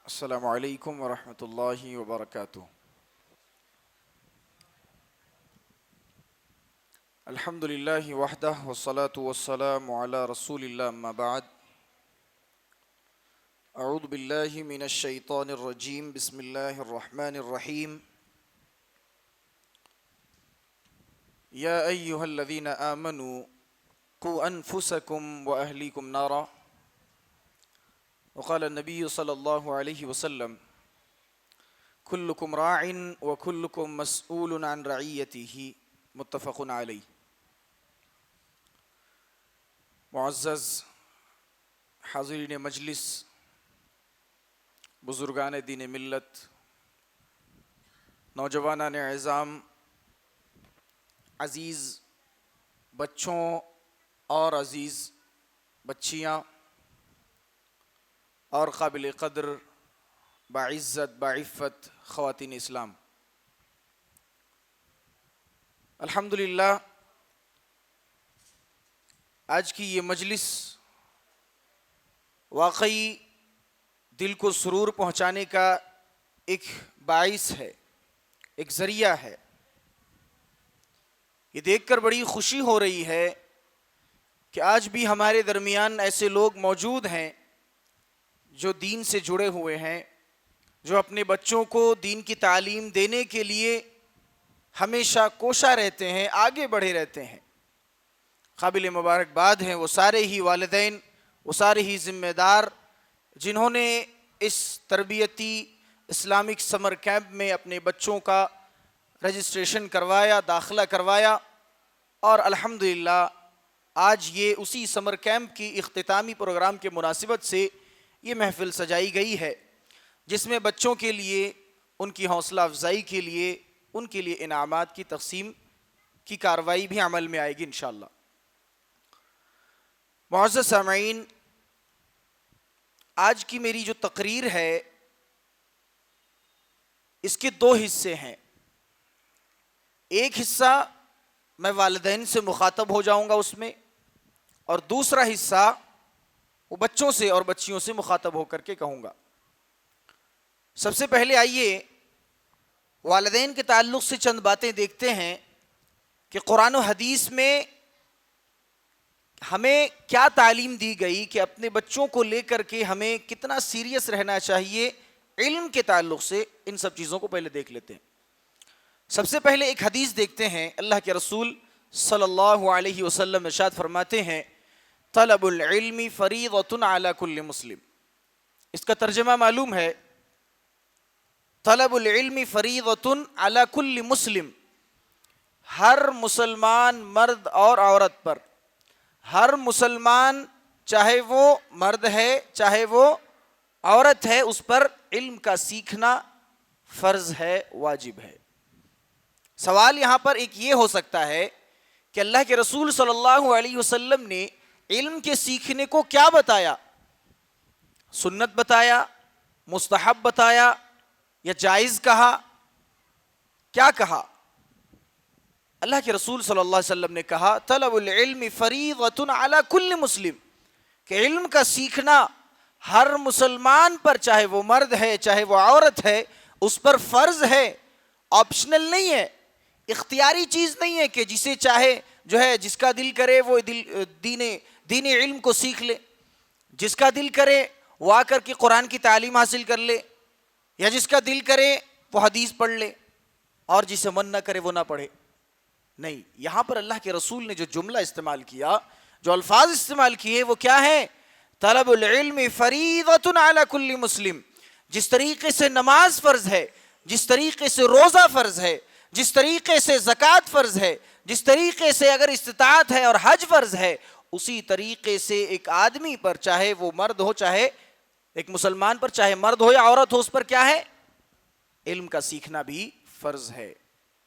السلام علیکم ورحمۃ اللہ وبرکاتہ۔ الحمد للہ وحدہ والصلاة والسلام علی رسول اللہ اما بعد۔ اعوذ باللہ من الشیطان الرجیم، بسم اللہ الرحمن الرحیم۔ یا ایہا الذین آمنوا قوا انفسکم واہلیکم نارا، وقال النبی صلی اللہ علیہ وسلم کلکم راع وکلکم مسئول عن رعیتہ، متفق علیہ۔ معزز حاضرین مجلس، بزرگان دین ملت، نوجوانان عظام، عزیز بچوں اور عزیز بچیاں اور قابل قدر باعزت باعفت خواتین اسلام، الحمدللہ آج کی یہ مجلس واقعی دل کو سرور پہنچانے کا ایک باعث ہے، ایک ذریعہ ہے۔ یہ دیکھ کر بڑی خوشی ہو رہی ہے کہ آج بھی ہمارے درمیان ایسے لوگ موجود ہیں جو دین سے جڑے ہوئے ہیں، جو اپنے بچوں کو دین کی تعلیم دینے کے لیے ہمیشہ کوشاں رہتے ہیں، آگے بڑھے رہتے ہیں۔ قابل مبارکباد ہیں وہ سارے ہی والدین، وہ سارے ہی ذمہ دار جنہوں نے اس تربیتی اسلامک سمر کیمپ میں اپنے بچوں کا رجسٹریشن کروایا، داخلہ کروایا، اور الحمدللہ آج یہ اسی سمر کیمپ کی اختتامی پروگرام کے مناسبت سے یہ محفل سجائی گئی ہے، جس میں بچوں کے لیے، ان کی حوصلہ افزائی کے لیے، ان کے لیے انعامات کی تقسیم کی کارروائی بھی عمل میں آئے گی انشاءاللہ۔ معزز سامعین، آج کی میری جو تقریر ہے اس کے دو حصے ہیں۔ ایک حصہ میں والدین سے مخاطب ہو جاؤں گا اس میں، اور دوسرا حصہ وہ بچوں سے اور بچیوں سے مخاطب ہو کر کے کہوں گا۔ سب سے پہلے آئیے والدین کے تعلق سے چند باتیں دیکھتے ہیں کہ قرآن و حدیث میں ہمیں کیا تعلیم دی گئی کہ اپنے بچوں کو لے کر کے ہمیں کتنا سیریس رہنا چاہیے۔ علم کے تعلق سے ان سب چیزوں کو پہلے دیکھ لیتے ہیں۔ سب سے پہلے ایک حدیث دیکھتے ہیں، اللہ کے رسول صلی اللہ علیہ وسلم ارشاد فرماتے ہیں، طلب العلم فریضۃ علی کل مسلم۔ اس کا ترجمہ معلوم ہے، طلب العلم فریضۃ علی کل مسلم، ہر مسلمان مرد اور عورت پر، ہر مسلمان چاہے وہ مرد ہے چاہے وہ عورت ہے، اس پر علم کا سیکھنا فرض ہے، واجب ہے۔ سوال یہاں پر ایک یہ ہو سکتا ہے کہ اللہ کے رسول صلی اللہ علیہ وسلم نے علم کے سیکھنے کو کیا بتایا؟ سنت بتایا، مستحب بتایا، یا جائز کہا؟ کیا کہا؟ اللہ کے رسول صلی اللہ علیہ وسلم نے کہا طلب العلم فریضۃ علی کل مسلم، کہ علم کا سیکھنا ہر مسلمان پر، چاہے وہ مرد ہے چاہے وہ عورت ہے، اس پر فرض ہے، آپشنل نہیں ہے، اختیاری چیز نہیں ہے کہ جسے چاہے جو ہے جس کا دل کرے وہ دین علم کو سیکھ لے، جس کا دل کرے وہ آ کر کے قرآن کی تعلیم حاصل کر لے، یا جس کا دل کرے وہ حدیث پڑھ لے، اور جسے من نہ کرے وہ نہ پڑھے۔ نہیں، یہاں پر اللہ کے رسول نے جو جملہ استعمال کیا، جو الفاظ استعمال کیے، وہ کیا ہے؟ طلب العلم فریضۃ علی کل مسلم۔ جس طریقے سے نماز فرض ہے، جس طریقے سے روزہ فرض ہے، جس طریقے سے زکوٰۃ فرض ہے، جس طریقے سے اگر استطاعت ہے اور حج فرض ہے، اسی طریقے سے ایک آدمی پر، چاہے وہ مرد ہو چاہے ایک مسلمان پر، چاہے مرد ہو یا عورت ہو، اس پر کیا ہے؟ علم کا سیکھنا بھی فرض ہے۔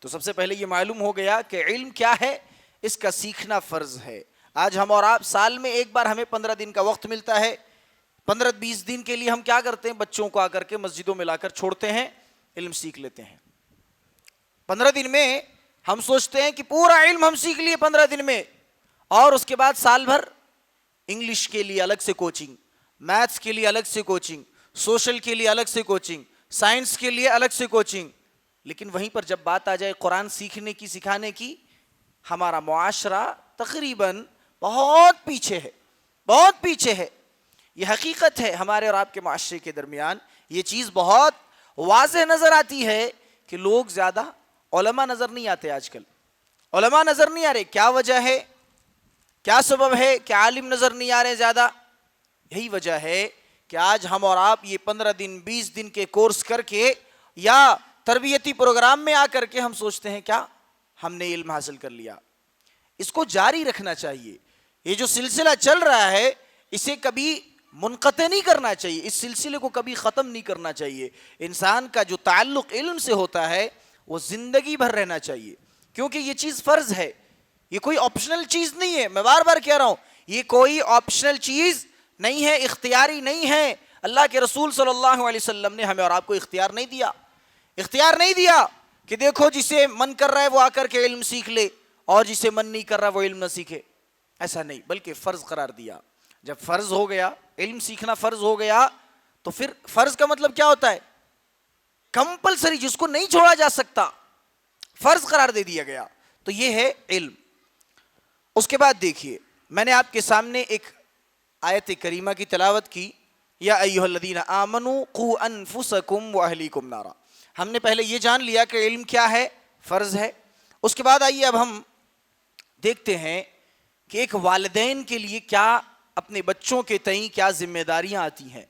تو سب سے پہلے یہ معلوم ہو گیا کہ علم کیا ہے، اس کا سیکھنا فرض ہے۔ آج ہم اور آپ سال میں ایک بار ہمیں 15 دن کا وقت ملتا ہے، 15-20 دن کے لیے ہم کیا کرتے ہیں؟ بچوں کو آ کر کے مسجدوں میں لا کر چھوڑتے ہیں، علم سیکھ لیتے ہیں۔ 15 دن میں ہم سوچتے ہیں کہ پورا علم ہم سیکھ لیے 15 دن میں، اور اس کے بعد سال بھر انگلش کے لیے الگ سے کوچنگ، میتھس کے لیے الگ سے کوچنگ، سوشل کے لیے الگ سے کوچنگ، سائنس کے لیے الگ سے کوچنگ، لیکن وہیں پر جب بات آ جائے قرآن سیکھنے کی، سکھانے کی، ہمارا معاشرہ تقریباً بہت پیچھے ہے، بہت پیچھے ہے۔ یہ حقیقت ہے ہمارے اور آپ کے معاشرے کے درمیان، یہ چیز بہت واضح نظر آتی ہے کہ لوگ زیادہ علماء نظر نہیں آتے آج کل، علماء نظر نہیں آ رہے۔ کیا وجہ ہے، کیا سبب ہے کہ عالم نظر نہیں آ رہے زیادہ؟ یہی وجہ ہے کہ آج ہم اور آپ یہ 15 دن 20 دن کے کورس کر کے یا تربیتی پروگرام میں آ کر کے ہم سوچتے ہیں کیا ہم نے علم حاصل کر لیا۔ اس کو جاری رکھنا چاہیے، یہ جو سلسلہ چل رہا ہے اسے کبھی منقطع نہیں کرنا چاہیے، اس سلسلے کو کبھی ختم نہیں کرنا چاہیے۔ انسان کا جو تعلق علم سے ہوتا ہے وہ زندگی بھر رہنا چاہیے، کیونکہ یہ چیز فرض ہے، یہ کوئی آپشنل چیز نہیں ہے۔ میں بار بار کہہ رہا ہوں یہ کوئی آپشنل چیز نہیں ہے، اختیاری نہیں ہے۔ اللہ کے رسول صلی اللہ علیہ وسلم نے ہمیں اور آپ کو اختیار نہیں دیا، اختیار نہیں دیا کہ دیکھو جسے من کر رہا ہے وہ آ کر کے علم سیکھ لے اور جسے من نہیں کر رہا وہ علم نہ سیکھے، ایسا نہیں، بلکہ فرض قرار دیا۔ جب فرض ہو گیا، علم سیکھنا فرض ہو گیا، تو پھر فرض کا مطلب کیا ہوتا ہے؟ کمپلسری، جس کو نہیں چھوڑا جا سکتا، فرض قرار دے دیا گیا، تو یہ ہے علم۔ اس کے بعد دیکھیے، میں نے آپ کے سامنے ایک آیت کریمہ کی تلاوت کی، یا ایھا الذین آمنوا قوا انفسکم واہلیکم نارا۔ ہم نے پہلے یہ جان لیا کہ علم کیا ہے، فرض ہے۔ اس کے بعد آئیے اب ہم دیکھتے ہیں کہ ایک والدین کے لیے کیا، اپنے بچوں کے تئیں کیا ذمہ داریاں آتی ہیں،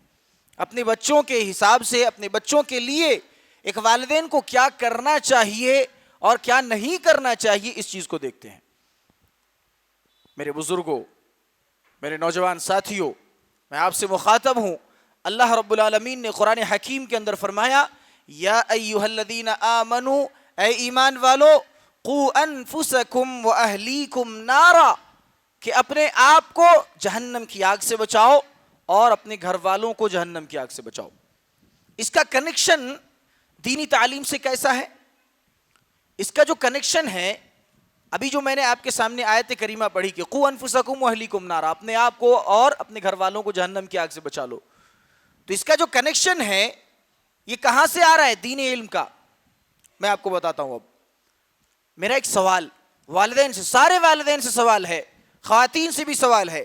اپنے بچوں کے حساب سے، اپنے بچوں کے لیے ایک والدین کو کیا کرنا چاہیے اور کیا نہیں کرنا چاہیے، اس چیز کو دیکھتے ہیں۔ میرے بزرگوں، میرے نوجوان ساتھیوں، میں آپ سے مخاطب ہوں۔ اللہ رب العالمین نے قرآن حکیم کے اندر فرمایا، یا ایھا الذین آمنوا، اے ایمان والو، قوا انفسکم واہلیکم نارا، کہ اپنے آپ کو جہنم کی آگ سے بچاؤ اور اپنے گھر والوں کو جہنم کی آگ سے بچاؤ۔ اس کا کنیکشن دینی تعلیم سے کیسا ہے؟ اس کا جو کنیکشن ہے، ابھی جو میں نے آپ کے سامنے آیت کریمہ پڑھی کہ قوا انفسکم واہلیکم نارا، اپنے آپ کو اور اپنے گھر والوں کو جہنم کی آگ سے بچا لو، تو اس کا جو کنیکشن ہے یہ کہاں سے آ رہا ہے؟ دین علم کا۔ میں آپ کو بتاتا ہوں۔ اب میرا ایک سوال والدین سے، سارے والدین سے سوال ہے، خواتین سے بھی سوال ہے،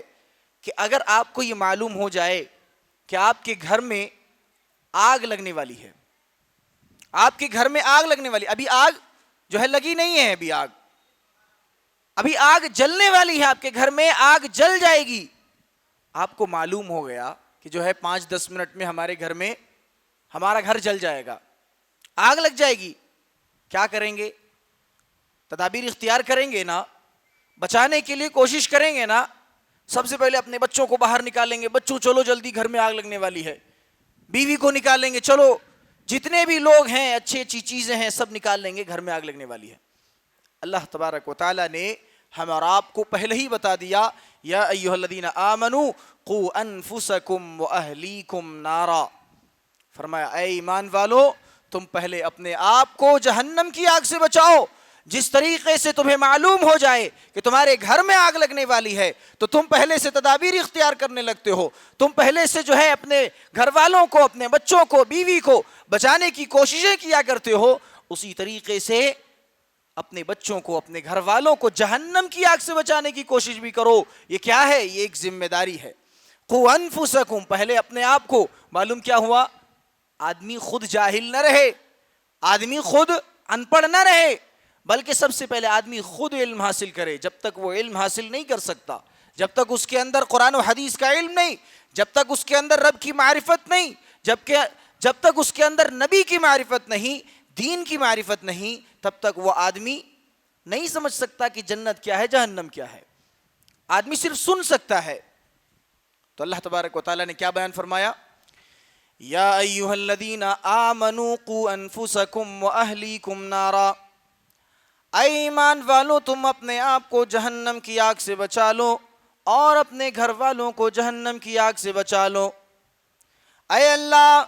کہ اگر آپ کو یہ معلوم ہو جائے کہ آپ کے گھر میں آگ لگنے والی ہے، آپ کے گھر میں آگ لگنے والی، ابھی آگ جو ہے لگی نہیں ہے، ابھی آگ جلنے والی ہے، آپ کے گھر میں آگ جل جائے گی، آپ کو معلوم ہو گیا کہ جو ہے 5-10 منٹ میں ہمارے گھر میں ہمارا گھر جل جائے گا، آگ لگ جائے گی، کیا کریں گے؟ تدابیر اختیار کریں گے نا، بچانے کے لیے کوشش کریں گے نا۔ سب سے پہلے اپنے بچوں کو باہر نکالیں گے، بچوں چلو جلدی گھر میں آگ لگنے والی ہے، بیوی کو نکالیں گے، چلو جتنے بھی لوگ ہیں، اچھی اچھی چیزیں ہیں سب نکال لیں گے، گھر میں آگ لگنے والی ہے۔ اللہ تبارک و تعالیٰ نے ہم اور آپ کو پہلے ہی بتا دیا، یا ایھا الذین آمنوا قوا انفسکم واہلیکم نارا، فرمایا اے ایمان والو، تم پہلے اپنے آپ کو جہنم کی آگ سے بچاؤ۔ جس طریقے سے تمہیں معلوم ہو جائے کہ تمہارے گھر میں آگ لگنے والی ہے تو تم پہلے سے تدابیر اختیار کرنے لگتے ہو، تم پہلے سے جو ہے اپنے گھر والوں کو، اپنے بچوں کو، بیوی کو بچانے کی کوششیں کیا کرتے ہو، اسی طریقے سے اپنے بچوں کو، اپنے گھر والوں کو جہنم کی آگ سے بچانے کی کوشش بھی کرو۔ یہ کیا ہے؟ یہ ایک ذمہ داری ہے۔ قوا انفسکم، پہلے اپنے آپ کو۔ معلوم کیا ہوا؟ آدمی خود جاہل نہ رہے، آدمی خود ان پڑھ نہ رہے، بلکہ سب سے پہلے آدمی خود علم حاصل کرے۔ جب تک وہ علم حاصل نہیں کر سکتا، جب تک اس کے اندر قرآن و حدیث کا علم نہیں، جب تک اس کے اندر رب کی معرفت نہیں، جب تک اس کے اندر نبی کی معرفت نہیں، دین کی معرفت نہیں، تب تک وہ آدمی نہیں سمجھ سکتا کہ جنت کیا ہے، جہنم کیا ہے۔ آدمی صرف سن سکتا ہے۔ تو اللہ تبارک و تعالیٰ نے کیا بیان فرمایا؟ یا ایھا الذین آمنوا قوا انفسکم واہلیکم نارا، اے ایمان والو، تم اپنے آپ کو جہنم کی آگ سے بچا لو اور اپنے گھر والوں کو جہنم کی آگ سے بچا لو۔ اے اللہ،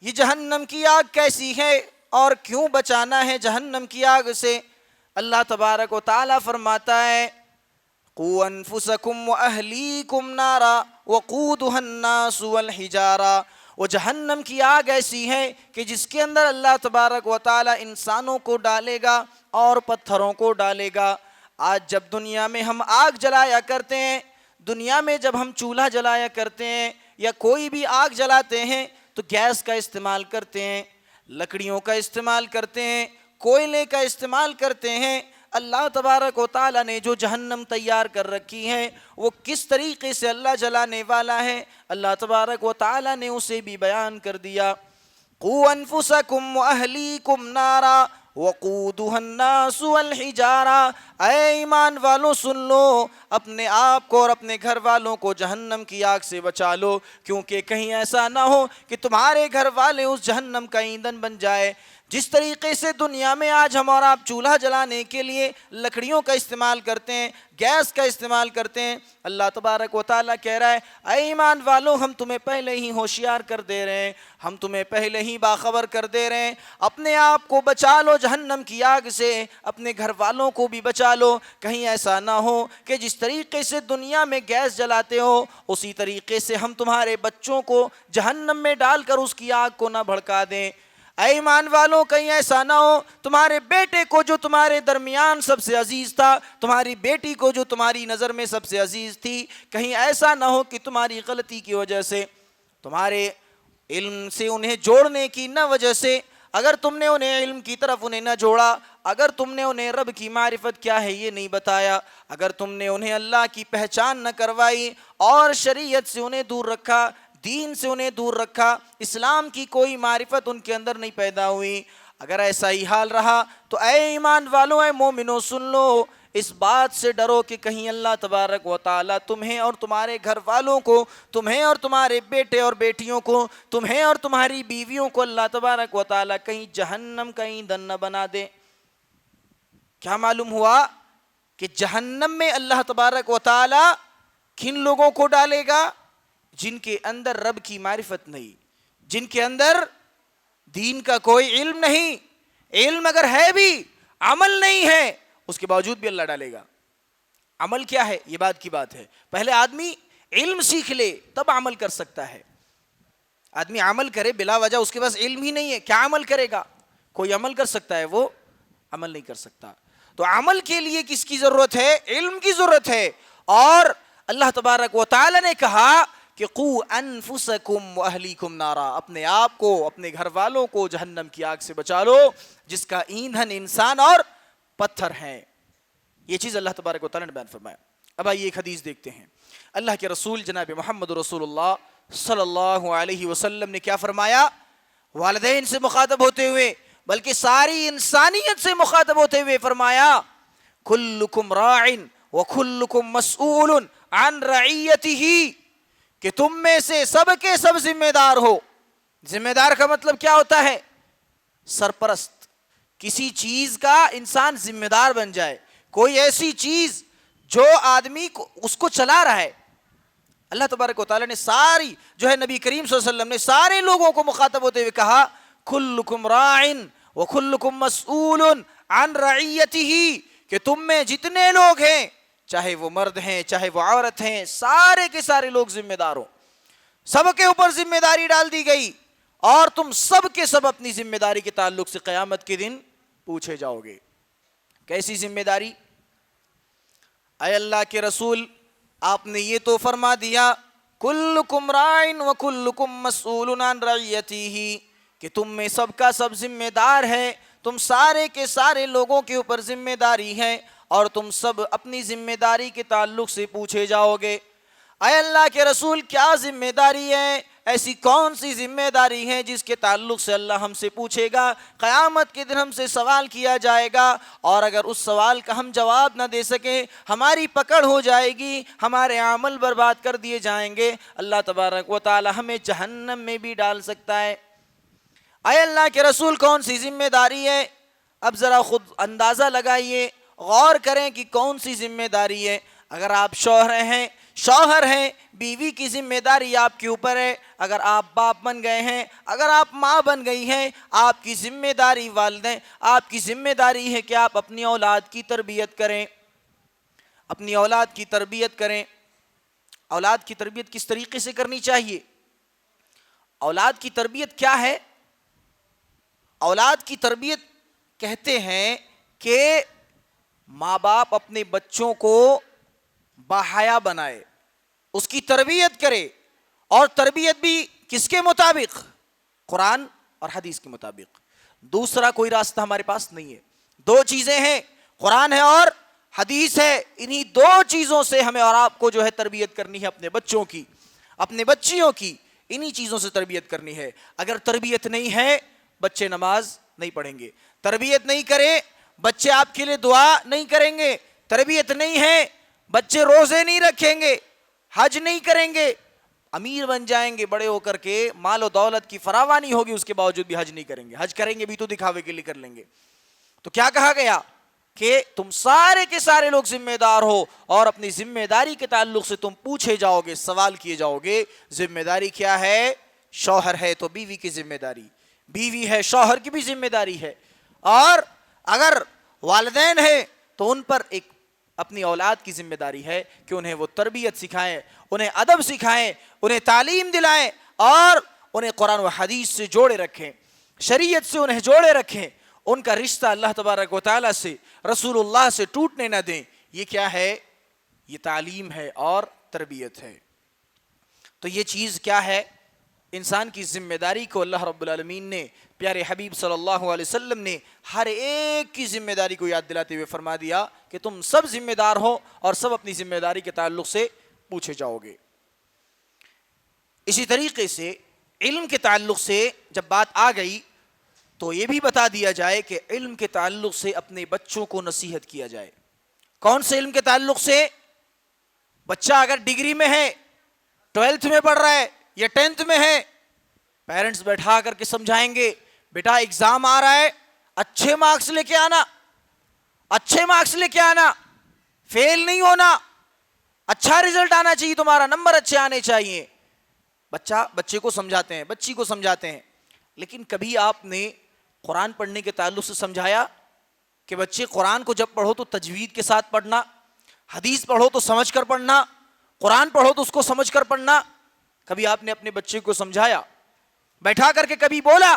یہ جہنم کی آگ کیسی ہے اور کیوں بچانا ہے جہنم کی آگ سے؟ اللہ تبارک و تعالیٰ فرماتا ہے، قوا انفسکم واہلیکم نارا وقودھا الناس والحجارہ وہ جہنم کی آگ ایسی ہے کہ جس کے اندر اللہ تبارک و تعالی انسانوں کو ڈالے گا اور پتھروں کو ڈالے گا۔ آج جب دنیا میں ہم آگ جلایا کرتے ہیں، دنیا میں جب ہم چولہا جلایا کرتے ہیں یا کوئی بھی آگ جلاتے ہیں تو گیس کا استعمال کرتے ہیں، لکڑیوں کا استعمال کرتے ہیں، کوئلے کا استعمال کرتے ہیں۔ اللہ تبارک و تعالیٰ نے جو جہنم تیار کر رکھی ہے وہ کس طریقے سے اللہ جلانے والا ہے، اللہ تبارک و تعالیٰ نے اسے بھی بیان کر دیا۔ قُوْ أَنفُسَكُمْ وَأَهْلِيكُمْ نَارًا وَقُودُهَا النَّاسُ وَالْحِجَارَةُ، اے ایمان والو سن لو، اپنے آپ کو اور اپنے گھر والوں کو جہنم کی آگ سے بچا لو، کیونکہ کہیں ایسا نہ ہو کہ تمہارے گھر والے اس جہنم کا ایندھن بن جائے۔ جس طریقے سے دنیا میں آج ہم اور آپ چولہا جلانے کے لیے لکڑیوں کا استعمال کرتے ہیں، گیس کا استعمال کرتے ہیں، اللہ تبارک و تعالیٰ کہہ رہا ہے اے ایمان والو ہم تمہیں پہلے ہی ہوشیار کر دے رہے ہیں، ہم تمہیں پہلے ہی باخبر کر دے رہے ہیں، اپنے آپ کو بچا لو جہنم کی آگ سے، اپنے گھر والوں کو بھی بچا لو، کہیں ایسا نہ ہو کہ جس طریقے سے دنیا میں گیس جلاتے ہو اسی طریقے سے ہم تمہارے بچوں کو جہنم میں ڈال کر اس کی آگ کو نہ بھڑکا دیں۔ اے ایمان والوں کہیں ایسا نہ ہو تمہارے بیٹے کو جو تمہارے درمیان سب سے عزیز تھا، تمہاری بیٹی کو جو تمہاری نظر میں سب سے عزیز تھی، کہیں ایسا نہ ہو کہ تمہاری غلطی کی وجہ سے، تمہارے علم سے انہیں جوڑنے کی نہ وجہ سے، اگر تم نے انہیں علم کی طرف انہیں نہ جوڑا، اگر تم نے انہیں رب کی معرفت کیا ہے یہ نہیں بتایا، اگر تم نے انہیں اللہ کی پہچان نہ کروائی اور شریعت سے انہیں دور رکھا، دین سے انہیں دور رکھا، اسلام کی کوئی معرفت ان کے اندر نہیں پیدا ہوئی، اگر ایسا ہی حال رہا تو اے ایمان والوں، اے مومنوں سن لو، اس بات سے ڈرو کہ کہیں اللہ تبارک و تعالیٰ تمہیں اور تمہارے گھر والوں کو، تمہیں اور تمہارے بیٹے اور بیٹیوں کو، تمہیں اور تمہاری بیویوں کو اللہ تبارک و تعالیٰ کہیں جہنم کا ایندھن نہ بنا دے۔ کیا معلوم ہوا کہ جہنم میں اللہ تبارک و تعالیٰ کن لوگوں کو ڈالے گا؟ جن کے اندر رب کی معرفت نہیں، جن کے اندر دین کا کوئی علم نہیں، علم اگر ہے بھی عمل نہیں ہے اس کے باوجود بھی اللہ ڈالے گا۔ عمل کیا ہے یہ بات کی بات ہے، پہلے آدمی علم سیکھ لے تب عمل کر سکتا ہے۔ آدمی عمل کرے بلا وجہ، اس کے پاس علم ہی نہیں ہے، کیا عمل کرے گا؟ کوئی عمل کر سکتا ہے، وہ عمل نہیں کر سکتا۔ تو عمل کے لیے کس کی ضرورت ہے؟ علم کی ضرورت ہے۔ اور اللہ تبارک و تعالی نے کہا کہ قو انفسکم واہلیکم نارا، اپنے آپ کو، اپنے گھر والوں کو جہنم کی آگ سے بچا لو جس کا ایندھن انسان اور پتھر ہیں۔ یہ چیز اللہ تبارک و تعالی نے بیان فرمایا۔ اب آئیے ایک حدیث دیکھتے ہیں۔ اللہ کے رسول جناب محمد رسول اللہ صلی اللہ علیہ وسلم نے کیا فرمایا؟ والدین سے مخاطب ہوتے ہوئے بلکہ ساری انسانیت سے مخاطب ہوتے ہوئے فرمایا کلکم راع وکلکم مسئول عن رعیتہ، کہ تم میں سے سب کے سب ذمہ دار ہو۔ ذمہ دار کا مطلب کیا ہوتا ہے؟ سرپرست، کسی چیز کا انسان ذمہ دار بن جائے، کوئی ایسی چیز جو آدمی کو اس کو چلا رہا ہے۔ اللہ تبارک و تعالیٰ نے ساری جو ہے نبی کریم صلی اللہ علیہ وسلم نے سارے لوگوں کو مخاطب ہوتے ہوئے کہا کلکم راع وکلکم مسئول عن رعیتہ، کہ تم میں جتنے لوگ ہیں، چاہے وہ مرد ہیں چاہے وہ عورت ہیں، سارے کے سارے لوگ ذمہ دار ہوں، سب کے اوپر ذمہ داری ڈال دی گئی، اور تم سب کے سب اپنی ذمہ داری کے تعلق سے قیامت کے دن پوچھے جاؤ گے۔ کیسی ذمہ داری؟ اے اللہ کے رسول، آپ نے یہ تو فرما دیا کلکم راع وکلکم مسئول عن رعیتہ، کہ تم میں سب کا سب ذمہ دار ہے، تم سارے کے سارے لوگوں کے اوپر ذمہ داری ہے اور تم سب اپنی ذمہ داری کے تعلق سے پوچھے جاؤ گے۔ اے اللہ کے رسول، کیا ذمہ داری ہے؟ ایسی کون سی ذمہ داری ہے جس کے تعلق سے اللہ ہم سے پوچھے گا؟ قیامت کے دن ہم سے سوال کیا جائے گا، اور اگر اس سوال کا ہم جواب نہ دے سکیں ہماری پکڑ ہو جائے گی، ہمارے عمل برباد کر دیے جائیں گے، اللہ تبارک و تعالی ہمیں جہنم میں بھی ڈال سکتا ہے۔ اے اللہ کے رسول، کون سی ذمہ داری ہے؟ اب ذرا خود اندازہ لگائیے، غور کریں کہ کون سی ذمہ داری ہے۔ اگر آپ شوہر ہیں، بیوی کی ذمہ داری آپ کے اوپر ہے۔ اگر آپ باپ بن گئے ہیں، اگر آپ ماں بن گئی ہیں، آپ کی ذمہ داری والدین، آپ کی ذمہ داری ہے کہ آپ اپنی اولاد کی تربیت کریں، اپنی اولاد کی تربیت کریں۔ اولاد کی تربیت کس طریقے سے کرنی چاہیے؟ اولاد کی تربیت کیا ہے؟ اولاد کی تربیت کہتے ہیں کہ ماں باپ اپنے بچوں کو باحیا بنائے، اس کی تربیت کرے، اور تربیت بھی کس کے مطابق؟ قرآن اور حدیث کے مطابق۔ دوسرا کوئی راستہ ہمارے پاس نہیں ہے۔ دو چیزیں ہیں، قرآن ہے اور حدیث ہے، انہی دو چیزوں سے ہمیں اور آپ کو جو ہے تربیت کرنی ہے، اپنے بچوں کی، اپنے بچیوں کی، انہی چیزوں سے تربیت کرنی ہے۔ اگر تربیت نہیں ہے، بچے نماز نہیں پڑھیں گے، تربیت نہیں کرے بچے آپ کے لیے دعا نہیں کریں گے، تربیت نہیں ہے بچے روزے نہیں رکھیں گے، حج نہیں کریں گے، امیر بن جائیں گے بڑے ہو کر کے، مال و دولت کی فراوانی ہوگی، اس کے باوجود بھی حج نہیں کریں گے، حج کریں گے بھی تو دکھاوے کے لیے کر لیں گے۔ تو کیا کہا گیا کہ تم سارے کے سارے لوگ ذمہ دار ہو، اور اپنی ذمہ داری کے تعلق سے تم پوچھے جاؤ گے، سوال کیے جاؤ گے۔ ذمہ داری کیا ہے؟ شوہر ہے تو بیوی کی ذمہ داری، بیوی ہے شوہر کی بھی ذمہ داری ہے، اور اگر والدین ہیں تو ان پر ایک اپنی اولاد کی ذمہ داری ہے کہ انہیں وہ تربیت سکھائیں، انہیں ادب سکھائیں، انہیں تعلیم دلائیں، اور انہیں قرآن و حدیث سے جوڑے رکھیں، شریعت سے انہیں جوڑے رکھیں، ان کا رشتہ اللہ تبارک و تعالیٰ سے، رسول اللہ سے ٹوٹنے نہ دیں۔ یہ کیا ہے؟ یہ تعلیم ہے اور تربیت ہے۔ تو یہ چیز کیا ہے؟ انسان کی ذمہ داری کو اللہ رب العالمین نے، پیارے حبیب صلی اللہ علیہ وسلم نے ہر ایک کی ذمہ داری کو یاد دلاتے ہوئے فرما دیا کہ تم سب ذمہ دار ہو، اور سب اپنی ذمہ داری کے تعلق سے پوچھے جاؤ گے۔ اسی طریقے سے علم کے تعلق سے جب بات آ گئی تو یہ بھی بتا دیا جائے کہ علم کے تعلق سے اپنے بچوں کو نصیحت کیا جائے۔ کون سے علم کے تعلق سے؟ بچہ اگر ڈگری میں ہے، 12th میں پڑھ رہا ہے یا 10th میں ہے، پیرنٹس بیٹھا کر کے سمجھائیں گے، بیٹا ایگزام آ رہا ہے، اچھے مارکس لے کے آنا، اچھے مارکس لے کے آنا، فیل نہیں ہونا، اچھا رزلٹ آنا چاہیے، تمہارا نمبر اچھے آنے چاہیے۔ بچے کو سمجھاتے ہیں، بچی کو سمجھاتے ہیں، لیکن کبھی آپ نے قرآن پڑھنے کے تعلق سے سمجھایا کہ بچے قرآن کو جب پڑھو تو تجوید کے ساتھ پڑھنا، حدیث پڑھو تو سمجھ کر پڑھنا، قرآن پڑھو تو اس کو سمجھ کر پڑھنا؟ کبھی آپ نے اپنے بچے کو سمجھایا؟ بیٹھا کر کے کبھی بولا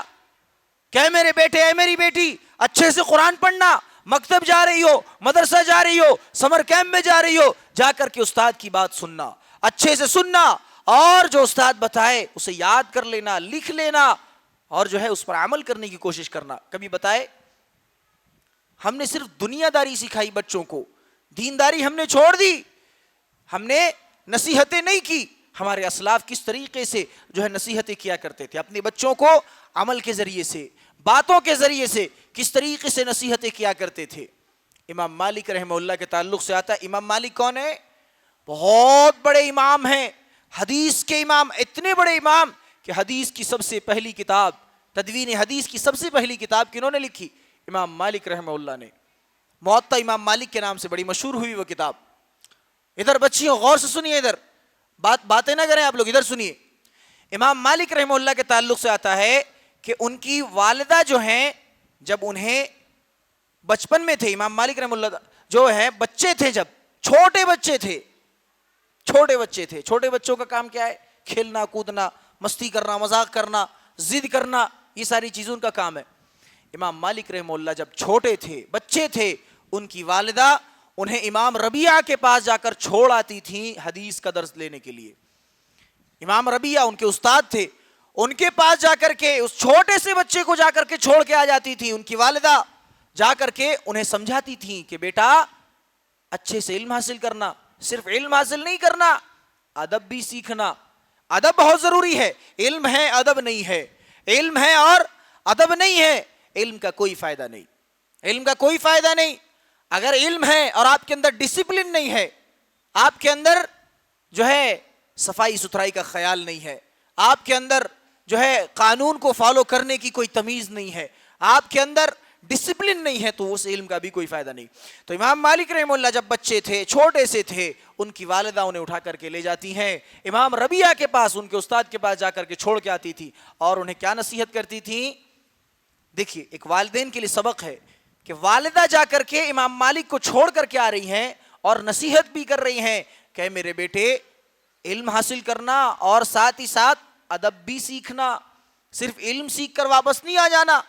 کہ اے میرے بیٹے، اے میری بیٹی، اچھے سے قرآن پڑھنا، مکتب جا رہی ہو، مدرسہ جا رہی ہو، سمر کیمپ میں جا رہی ہو، جا کر کے استاد کی بات سننا، اچھے سے سننا، اور جو استاد بتائے اسے یاد کر لینا، لکھ لینا، اور جو ہے اس پر عمل کرنے کی کوشش کرنا؟ کبھی بتائے؟ ہم نے صرف دنیا داری سکھائی بچوں کو، دینداری ہم نے چھوڑ دی، ہم نے نصیحتیں نہیں کی۔ ہمارے اسلاف کس طریقے سے جو ہے نصیحتیں کیا کرتے تھے اپنے بچوں کو، عمل کے ذریعے سے، باتوں کے ذریعے سے کس طریقے سے نصیحتیں کیا کرتے تھے۔ امام مالک رحمہ اللہ کے تعلق سے آتا ہے، امام مالک کون ہے؟ بہت بڑے امام ہیں، حدیث کے امام، اتنے بڑے امام کہ حدیث کی سب سے پہلی کتاب، تدوین حدیث کی سب سے پہلی کتاب کنہوں نے لکھی؟ امام مالک رحمہ اللہ نے۔ موطا امام مالک کے نام سے بڑی مشہور ہوئی وہ کتاب۔ ادھر بچیوں غور سے سنیے، ادھر باتیں نہ کریں آپ لوگ، ادھر سنیے۔ امام مالک رحمہ اللہ کے تعلق سے آتا ہے کہ ان کی والدہ جو ہیں، جب انہیں بچپن میں تھے، امام مالک رحمہ اللہ جو ہے بچے تھے، جب چھوٹے بچے تھے، چھوٹے بچوں کا کام کیا ہے؟ کھیلنا، کودنا، مستی کرنا، مذاق کرنا، ضد کرنا، یہ ساری چیزوں کا کام ہے۔ امام مالک رحمہ اللہ جب چھوٹے تھے، بچے تھے، ان کی والدہ انہیں امام ربیعہ کے پاس جا کر چھوڑ آتی تھیں حدیث کا درس لینے کے لیے۔ امام ربیعہ ان کے استاد تھے، ان کے پاس جا کر کے اس چھوٹے سے بچے کو جا کر کے چھوڑ کے آ جاتی تھی ان کی والدہ، جا کر کے انہیں سمجھاتی تھیں کہ بیٹا اچھے سے علم حاصل کرنا، صرف علم حاصل نہیں کرنا، ادب بھی سیکھنا، ادب بہت ضروری ہے۔ علم ہے ادب نہیں ہے، علم ہے اور ادب نہیں ہے، علم کا کوئی فائدہ نہیں، علم کا کوئی فائدہ نہیں۔ اگر علم ہے اور آپ کے اندر ڈسپلن نہیں ہے، آپ کے اندر جو ہے صفائی ستھرائی کا خیال نہیں ہے، آپ کے اندر جو ہے قانون کو فالو کرنے کی کوئی تمیز نہیں ہے، آپ کے اندر ڈسپلن نہیں ہے، تو اس علم کا بھی کوئی فائدہ نہیں۔ تو امام مالک رحمہ اللہ جب بچے تھے، چھوٹے سے تھے، ان کی والدہ انہیں اٹھا کر کے لے جاتی ہیں امام ربیعہ کے پاس، ان کے استاد کے پاس جا کر کے چھوڑ کے آتی تھی، اور انہیں کیا نصیحت کرتی تھیں؟ دیکھیے ایک والدین کے لیے سبق ہے کہ والدہ جا کر کے امام مالک کو چھوڑ کر کے آ رہی ہیں اور نصیحت بھی کر رہی ہیں کہ میرے بیٹے علم حاصل کرنا، اور ساتھ ہی ساتھ ادب بھی سیکھنا، صرف علم سیکھ کر واپس نہیں آ جانا،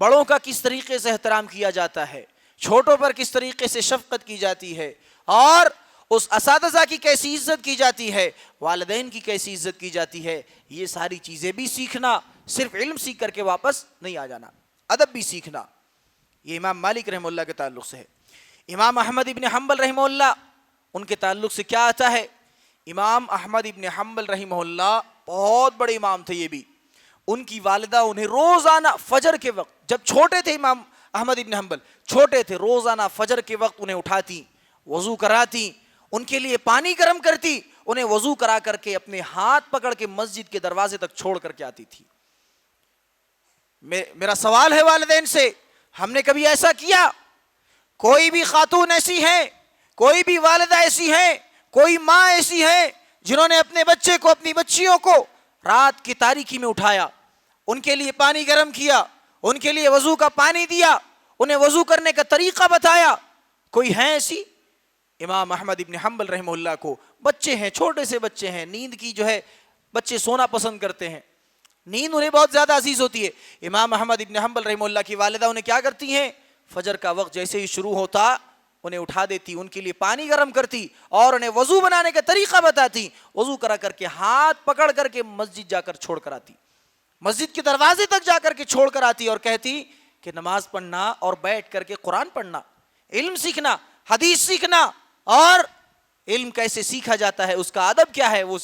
بڑوں کا کس طریقے سے احترام کیا جاتا ہے، چھوٹوں پر کس طریقے سے شفقت کی جاتی ہے، اور اس اساتذہ کی کیسی عزت کی جاتی ہے، والدین کی کیسی عزت کی جاتی ہے، یہ ساری چیزیں بھی سیکھنا، صرف علم سیکھ کر کے واپس نہیں آ جانا، ادب بھی سیکھنا۔ یہ امام مالک رحمہ اللہ کے تعلق سے ہے۔ امام احمد ابن حنبل رحمہ اللہ، ان کے تعلق سے کیا آتا ہے؟ امام احمد ابن حنبل رحمہ اللہ بہت بڑے امام تھے، یہ بھی ان کی والدہ انہیں روزانہ فجر کے وقت، جب چھوٹے تھے امام احمد ابن حنبل چھوٹے تھے، روزانہ فجر کے وقت انہیں اٹھاتی، وضو کراتی، ان کے لیے پانی گرم کرتی، انہیں وضو کرا کر کے اپنے ہاتھ پکڑ کے مسجد کے دروازے تک چھوڑ کر کے آتی تھی۔ میرا سوال ہے والدین سے، ہم نے کبھی ایسا کیا؟ کوئی بھی خاتون ایسی ہے، کوئی بھی والدہ ایسی ہے، کوئی ماں ایسی ہے جنہوں نے اپنے بچے کو، اپنی بچیوں کو رات کی تاریکی میں اٹھایا، ان کے لیے پانی گرم کیا، ان کے لیے وضو کا پانی دیا، انہیں وضو کرنے کا طریقہ بتایا؟ کوئی ہے ایسی؟ امام احمد ابن حنبل رحمہ اللہ کو بچے ہیں، چھوٹے سے بچے ہیں، نیند کی جو ہے بچے سونا پسند کرتے ہیں، نیند انہیں بہت زیادہ عزیز ہوتی ہے۔ امام احمد ابن حنبل رحمہ اللہ کی والدہ انہیں کیا کرتی ہیں؟ فجر کا وقت جیسے ہی شروع ہوتا انہیں اٹھا دیتی، ان کے لیے پانی گرم کرتی اور انہیں وضو بنانے کا طریقہ بتاتی، وضو کرا کر کے ہاتھ پکڑ کر کے مسجد جا کر چھوڑ کر آتی، مسجد کے دروازے تک جا کر کے چھوڑ کر آتی اور کہتی کہ نماز پڑھنا اور بیٹھ کر کے قرآن پڑھنا، علم سیکھنا، حدیث سیکھنا، اور علم کیسے سیکھا جاتا ہے، اس کا ادب کیا ہے، وہ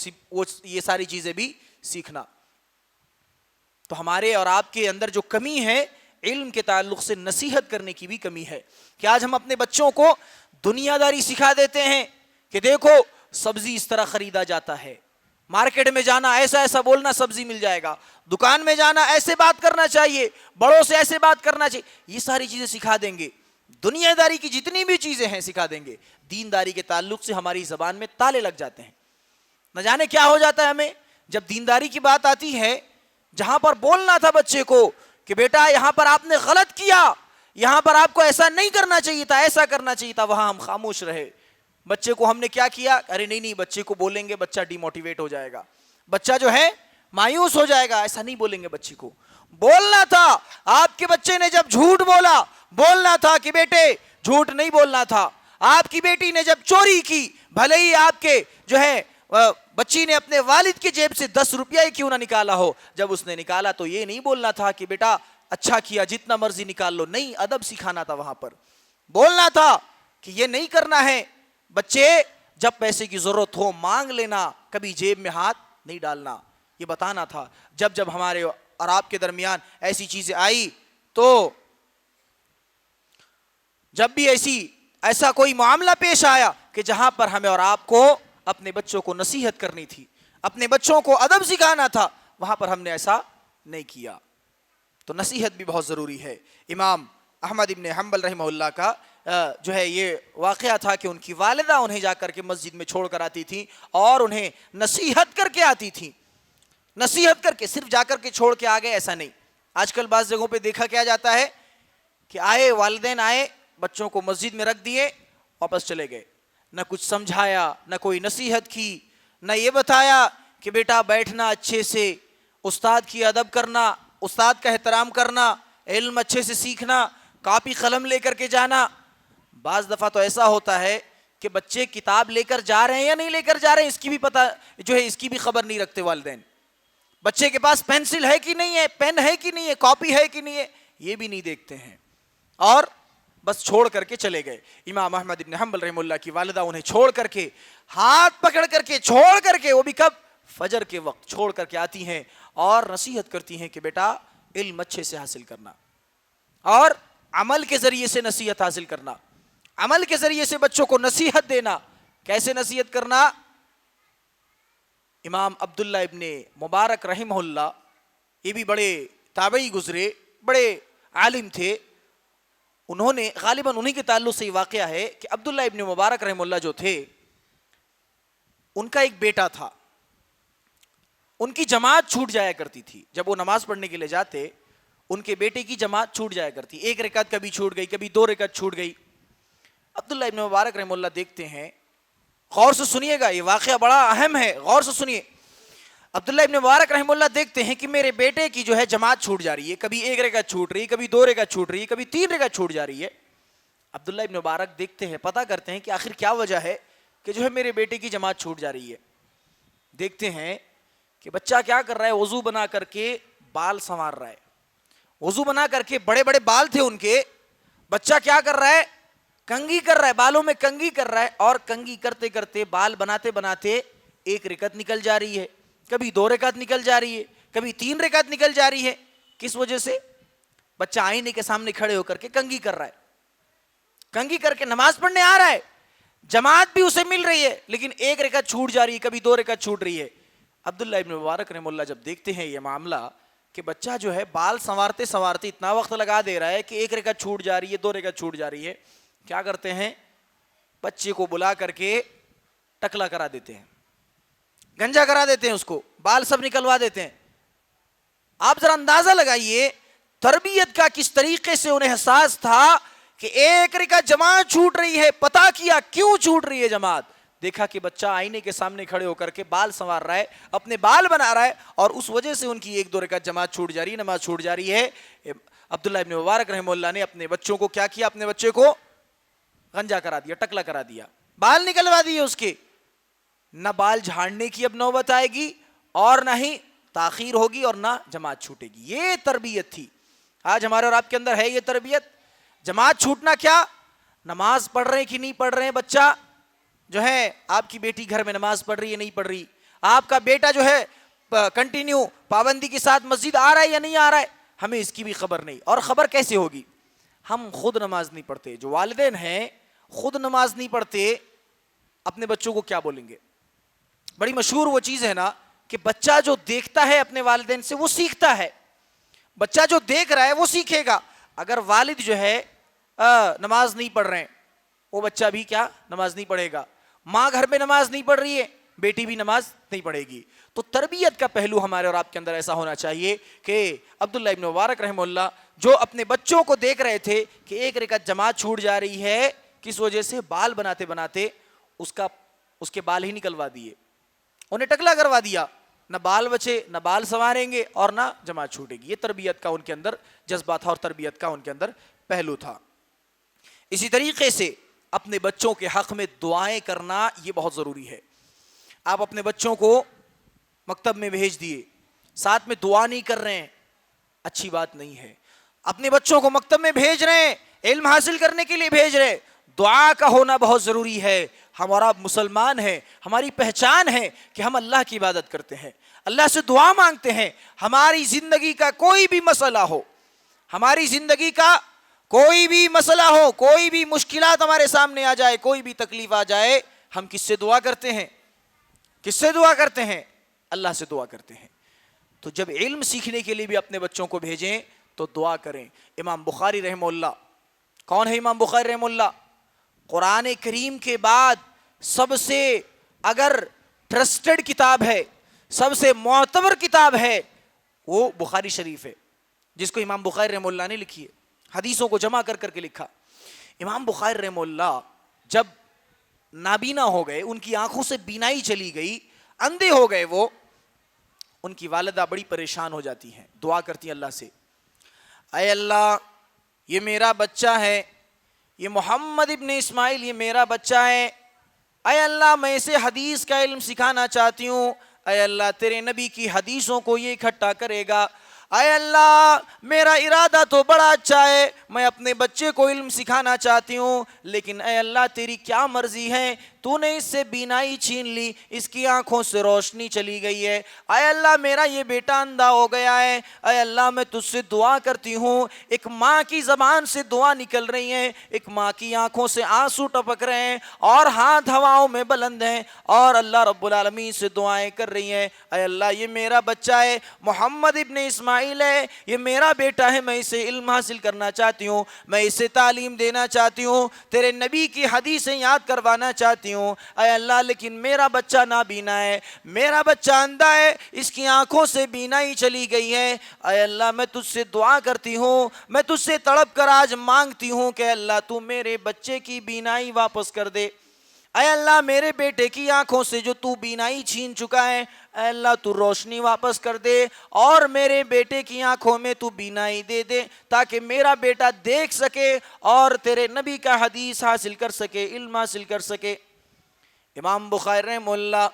یہ ساری چیزیں بھی سیکھنا۔ تو ہمارے اور آپ کے اندر جو کمی ہے علم کے تعلق سے، نصیحت کرنے کی بھی کمی ہے کہ آج ہم اپنے بچوں کو دنیا داری سکھا دیتے ہیں کہ دیکھو سبزی اس طرح خریدا جاتا ہے، مارکیٹ میں جانا ایسا ایسا بولنا سبزی مل جائے گا، دکان میں جانا ایسے بات کرنا چاہیے، بڑوں سے ایسے بات کرنا چاہیے، یہ ساری چیزیں سکھا دیں گے، دنیا داری کی جتنی بھی چیزیں ہیں سکھا دیں گے، دین داری کے تعلق سے ہماری زبان میں تالے لگ جاتے ہیں۔ نہ جانے کیا ہو جاتا ہے ہمیں جب دینداری کی بات آتی ہے، جہاں پر بولنا تھا بچے کو کہ بیٹا یہاں پر آپ نے غلط کیا، یہاں پر آپ کو ایسا نہیں کرنا چاہیے تھا، ایسا کرنا چاہیے تھا، وہاں ہم خاموش رہے۔ بچے کو ہم نے کیا کیا؟ ارے نہیں بچے کو بولیں گے بچہ ڈی موٹیویٹ ہو جائے گا، بچہ جو ہے مایوس ہو جائے گا، ایسا نہیں بولیں گے بچے کو۔ بولنا تھا، آپ کے بچے نے جب جھوٹ بولا، بولنا تھا کہ بیٹے جھوٹ نہیں بولنا تھا۔ آپ کی بیٹی نے جب چوری کی، بھلے ہی آپ کے جو ہے بچی نے اپنے والد کی جیب سے 10 روپیہ ہی کیوں نہ نکالا ہو، جب اس نے نکالا تو یہ نہیں بولنا تھا کہ بیٹا اچھا کیا جتنا مرضی نکال لو، نہیں، ادب سکھانا تھا وہاں پر۔ بولنا تھا کہ یہ نہیں کرنا ہے، بچے جب پیسے کی ضرورت ہو مانگ لینا، کبھی جیب میں ہاتھ نہیں ڈالنا، یہ بتانا تھا۔ جب ہمارے اور آپ کے درمیان ایسی چیزیں آئی تو جب بھی ایسا کوئی معاملہ پیش آیا کہ جہاں پر ہمیں اور آپ کو اپنے بچوں کو نصیحت کرنی تھی، اپنے بچوں کو ادب سکھانا تھا، وہاں پر ہم نے ایسا نہیں کیا۔ تو نصیحت بھی بہت ضروری ہے۔ امام احمد ابن حنبل رحمہ اللہ کا جو ہے یہ واقعہ تھا کہ ان کی والدہ انہیں جا کر کے مسجد میں چھوڑ کر آتی تھی اور انہیں نصیحت کر کے آتی تھی، نصیحت کر کے، صرف جا کر کے چھوڑ کے آ گئے ایسا نہیں۔ آج کل بعض جگہوں پہ دیکھا کیا جاتا ہے کہ والدین آئے، بچوں کو مسجد میں رکھ دیے، واپس چلے گئے، نہ کچھ سمجھایا، نہ کوئی نصیحت کی، نہ یہ بتایا کہ بیٹا بیٹھنا اچھے سے، استاد کی ادب کرنا، استاد کا احترام کرنا، علم اچھے سے سیکھنا، کاپی قلم لے کر کے جانا۔ بعض دفعہ تو ایسا ہوتا ہے کہ بچے کتاب لے کر جا رہے ہیں یا نہیں لے کر جا رہے ہیں اس کی بھی پتہ جو ہے، اس کی بھی خبر نہیں رکھتے والدین۔ بچے کے پاس پینسل ہے کہ نہیں ہے، پین ہے کہ نہیں ہے، کاپی ہے کہ نہیں ہے، یہ بھی نہیں دیکھتے ہیں، اور بس چھوڑ کر کے چلے گئے۔ امام احمد بن حنبل رحمہ اللہ کی والدہ انہیں چھوڑ کر کے، ہاتھ پکڑ کر کے چھوڑ کر کے، وہ بھی کب؟ فجر کے وقت چھوڑ کر کے آتی ہیں اور نصیحت کرتی ہیں کہ بیٹا علم اچھے سے حاصل کرنا، اور عمل کے ذریعے سے نصیحت حاصل کرنا، عمل کے ذریعے سے بچوں کو نصیحت دینا۔ کیسے نصیحت کرنا؟ امام عبداللہ ابن مبارک رحمہ اللہ، یہ بھی بڑے تابعی گزرے، بڑے عالم تھے، انہوں نے غالباً انہی کے تعلق سے یہ واقعہ ہے کہ عبداللہ ابن مبارک رحمہ اللہ جو تھے، ان کا ایک بیٹا تھا، ان کی جماعت چھوٹ جایا کرتی تھی، جب وہ نماز پڑھنے کے لیے جاتے ان کے بیٹے کی جماعت چھوٹ جایا کرتی، ایک رکعت کبھی چھوٹ گئی، کبھی 2 رکعت چھوٹ گئی۔ عبداللہ ابن مبارک رحمہ اللہ دیکھتے ہیں، غور سے سنیے گا، یہ واقعہ بڑا اہم ہے، غور سے سنیے۔ عبداللہ ابن مبارک رحمہ اللہ دیکھتے ہیں کہ میرے بیٹے کی جو ہے جماعت چھوٹ جا رہی ہے، کبھی ایک رکعت چھوٹ رہی ہے، کبھی دو رکعت چھوٹ رہی ہے، کبھی تین رکعت چھوٹ جا رہی ہے۔ عبداللہ ابن مبارک دیکھتے ہیں، پتہ کرتے ہیں کہ آخر کیا وجہ ہے کہ جو ہے میرے بیٹے کی جماعت چھوٹ جا رہی ہے۔ دیکھتے ہیں کہ بچہ کیا کر رہا ہے، وضو بنا کر کے بال سنوار رہا ہے، وضو بنا کر کے، بڑے بڑے بال تھے ان کے، بچہ کیا کر رہا ہے، کنگھی کر رہا ہے، بالوں میں کنگھی کر رہا ہے، اور کنگھی کرتے کرتے، بال بناتے بناتے ایک رکعت نکل جا رہی ہے، کبھی دو رکعت نکل جا رہی ہے، کبھی تین رکعت نکل جا رہی ہے۔ کس وجہ سے؟ بچہ آئینے کے سامنے کھڑے ہو کر کے کنگھی کر رہا ہے، کنگھی کر کے نماز پڑھنے آ رہا ہے، جماعت بھی اسے مل رہی ہے، لیکن ایک رکعت چھوٹ جا رہی ہے، کبھی دو رکعت چھوٹ رہی ہے۔ عبداللہ ابن مبارک رحمہ اللہ جب دیکھتے ہیں یہ معاملہ کہ بچہ جو ہے بال سنوارتے سنوارتے اتنا وقت لگا دے رہا ہے کہ ایک رکعت چھوٹ جا رہی ہے، دو رکعت چھوٹ جا رہی ہے، کیا کرتے ہیں، بچے کو بلا کر کے ٹکلا کرا دیتے ہیں، گنجا کرا دیتے ہیں، اس کو بال سب نکلوا دیتے ہیں۔ آپ ذرا اندازہ لگائیے تربیت کا کس طریقے سے انہیں احساس تھا کہ ایک رکعت جماعت چھوٹ رہی ہے، پتا کیا کیوں چھوٹ رہی ہے جماعت، دیکھا کہ بچہ آئینے کے سامنے کھڑے ہو کر کے بال سنوار رہا ہے، اپنے بال بنا رہا ہے، اور اس وجہ سے ان کی ایک دو رکعت جماعت چھوٹ جا رہی ہے، نماز چھوٹ جا رہی ہے۔ عبداللہ ابن مبارک رحمہ اللہ نے اپنے بچوں کو کیا کیا، اپنے بچے کو گنجا کرا دیا، ٹکلا کرا دیا، بال نکلوا دیے اس کے، نہ بال جھاڑنے کی اب نوبت آئے گی، اور نہ ہی تاخیر ہوگی، اور نہ جماعت چھوٹے گی۔ یہ تربیت تھی۔ آج ہمارے اور آپ کے اندر ہے یہ تربیت؟ جماعت چھوٹنا کیا، نماز پڑھ رہے کہ نہیں پڑھ رہے ہیں، بچہ جو ہے آپ کی بیٹی گھر میں نماز پڑھ رہی ہے نہیں پڑھ رہی، آپ کا بیٹا جو ہے کنٹینیو پابندی کے ساتھ مسجد آ رہا ہے یا نہیں آ رہا ہے، ہمیں اس کی بھی خبر نہیں۔ اور خبر کیسے ہوگی؟ ہم خود نماز نہیں پڑھتے، جو والدین ہیں خود نماز نہیں پڑھتے، اپنے بچوں کو کیا بولیں گے؟ بڑی مشہور وہ چیز ہے نا کہ بچہ جو دیکھتا ہے اپنے والدین سے وہ سیکھتا ہے، بچہ جو دیکھ رہا ہے وہ سیکھے گا۔ اگر والد جو ہے نماز نہیں پڑھ رہے ہیں، وہ بچہ بھی کیا نماز نہیں پڑھے گا۔ ماں گھر میں نماز نہیں پڑھ رہی ہے، بیٹی بھی نماز نہیں پڑھے گی۔ تو تربیت کا پہلو ہمارے اور آپ کے اندر ایسا ہونا چاہیے کہ عبداللہ ابن مبارک رحمہ اللہ جو اپنے بچوں کو دیکھ رہے تھے کہ ایک رکعت جماعت چھوٹ جا رہی ہے، کس وجہ سے؟ بال بناتے بناتے اس کے بال ہی نکلوا دیے، انہیں ٹکلا کروا دیا، نہ بال بچے، نہ بال سنواریں گے، اور نہ جماعت چھوٹے گی۔ یہ تربیت کا ان کے اندر جذبہ تھا، اور تربیت کا ان کے اندر پہلو تھا۔ اسی طریقے سے اپنے بچوں کے حق میں دعائیں کرنا یہ بہت ضروری ہے۔ آپ اپنے بچوں کو مکتب میں بھیج دیے، ساتھ میں دعا نہیں کر رہے ہیں، اچھی بات نہیں ہے۔ اپنے بچوں کو مکتب میں بھیج رہے ہیں، علم حاصل کرنے کے لیے بھیج رہے ہیں، دعا کا ہونا بہت ضروری ہے۔ ہم اور آپ مسلمان ہیں، ہماری پہچان ہے کہ ہم اللہ کی عبادت کرتے ہیں، اللہ سے دعا مانگتے ہیں۔ ہماری زندگی کا کوئی بھی مسئلہ ہو، ہماری زندگی کا کوئی بھی مسئلہ ہو، کوئی بھی مشکلات ہمارے سامنے آ جائے، کوئی بھی تکلیف آ جائے، ہم کس سے دعا کرتے ہیں؟ کس سے دعا کرتے ہیں؟ اللہ سے دعا کرتے ہیں۔ تو جب علم سیکھنے کے لیے بھی اپنے بچوں کو بھیجیں تو دعا کریں۔ امام بخاری رحمہ اللہ، کون ہے امام بخاری رحمہ اللہ؟ قرآن کریم کے بعد سب سے اگر ٹرسٹڈ کتاب ہے، سب سے معتبر کتاب ہے، وہ بخاری شریف ہے، جس کو امام بخاری رحمہ اللہ نے لکھی ہے، حدیثوں کو جمع کر کر کے لکھا۔ امام بخاری رحمہ اللہ جب نابینا ہو گئے، ان کی آنکھوں سے بینائی چلی گئی، اندھے ہو گئے وہ، ان کی والدہ بڑی پریشان ہو جاتی ہیں، دعا کرتی ہیں اللہ سے، اے اللہ یہ میرا بچہ ہے، یہ محمد ابن اسماعیل یہ میرا بچہ ہے، اے اللہ میں اسے حدیث کا علم سکھانا چاہتی ہوں، اے اللہ تیرے نبی کی حدیثوں کو یہ اکٹھا کرے گا، اے اللہ میرا ارادہ تو بڑا اچھا ہے، میں اپنے بچے کو علم سکھانا چاہتی ہوں، لیکن اے اللہ تیری کیا مرضی ہے، تو نے اس سے بینائی چھین لی، اس کی آنکھوں سے روشنی چلی گئی ہے، اے اللہ میرا یہ بیٹا اندھا ہو گیا ہے، اے اللہ میں تجھ سے دعا کرتی ہوں۔ ایک ماں کی زبان سے دعا نکل رہی ہیں، ایک ماں کی آنکھوں سے آنسو ٹپک رہے ہیں، اور ہاتھ ہواؤں میں بلند ہیں، اور اللہ رب العالمین سے دعائیں کر رہی ہیں، اے اللہ یہ میرا بچہ ہے، محمد ابن اسماعیل ہے، یہ میرا بیٹا ہے، میں اسے علم حاصل کرنا چاہتی ہوں، میں اسے تعلیم دینا چاہتی ہوں، تیرے نبی کی حدیثیں یاد کروانا چاہتی ہوں، اے اللہ لیکن میرا بچہ نابینا ہے، میرا بچہ اندھا ہے، اس کی آنکھوں سے بینائی چلی گئی ہے، اے اللہ میں تجھ سے دعا کرتی ہوں، میں تجھ سے تڑپ کر آج مانگتی ہوں کہ اللہ تو میرے بچے کی بینائی واپس کر دے۔ اے اللہ میرے بیٹے کی آنکھوں سے جو تو بینائی چھین چکا ہے، اے اللہ تو روشنی واپس کر دے اور میرے بیٹے کی آنکھوں میں تو بینائی دے دے تاکہ میرا بیٹا دیکھ سکے اور تیرے نبی کا حدیث حاصل کر سکے، علم حاصل کر سکے۔ امام بخاری رحمہ اللہ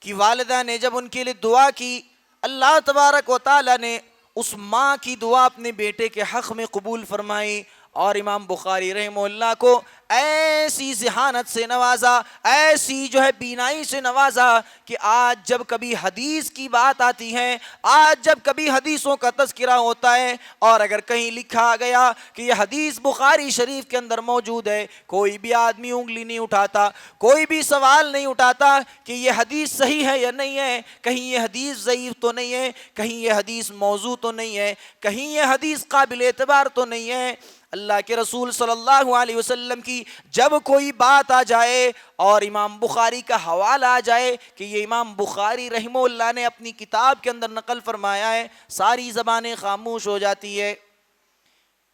کی والدہ نے جب ان کے لیے دعا کی، اللہ تبارک و تعالی نے اس ماں کی دعا اپنے بیٹے کے حق میں قبول فرمائی، اور امام بخاری رحمہ اللہ کو ایسی ذہانت سے نوازا، ایسی جو ہے بینائی سے نوازا کہ آج جب کبھی حدیث کی بات آتی ہے، آج جب کبھی حدیثوں کا تذکرہ ہوتا ہے اور اگر کہیں لکھا گیا کہ یہ حدیث بخاری شریف کے اندر موجود ہے، کوئی بھی آدمی انگلی نہیں اٹھاتا، کوئی بھی سوال نہیں اٹھاتا کہ یہ حدیث صحیح ہے یا نہیں ہے، کہیں یہ حدیث ضعیف تو نہیں ہے، کہیں یہ حدیث موضوع تو نہیں ہے، کہیں یہ حدیث قابل اعتبار تو نہیں ہے۔ اللہ کے رسول صلی اللہ علیہ وسلم کی جب کوئی بات آ جائے اور امام بخاری کا حوالہ آ جائے کہ یہ امام بخاری رحمہ اللہ نے اپنی کتاب کے اندر نقل فرمایا ہے، ساری زبانیں خاموش ہو جاتی ہے۔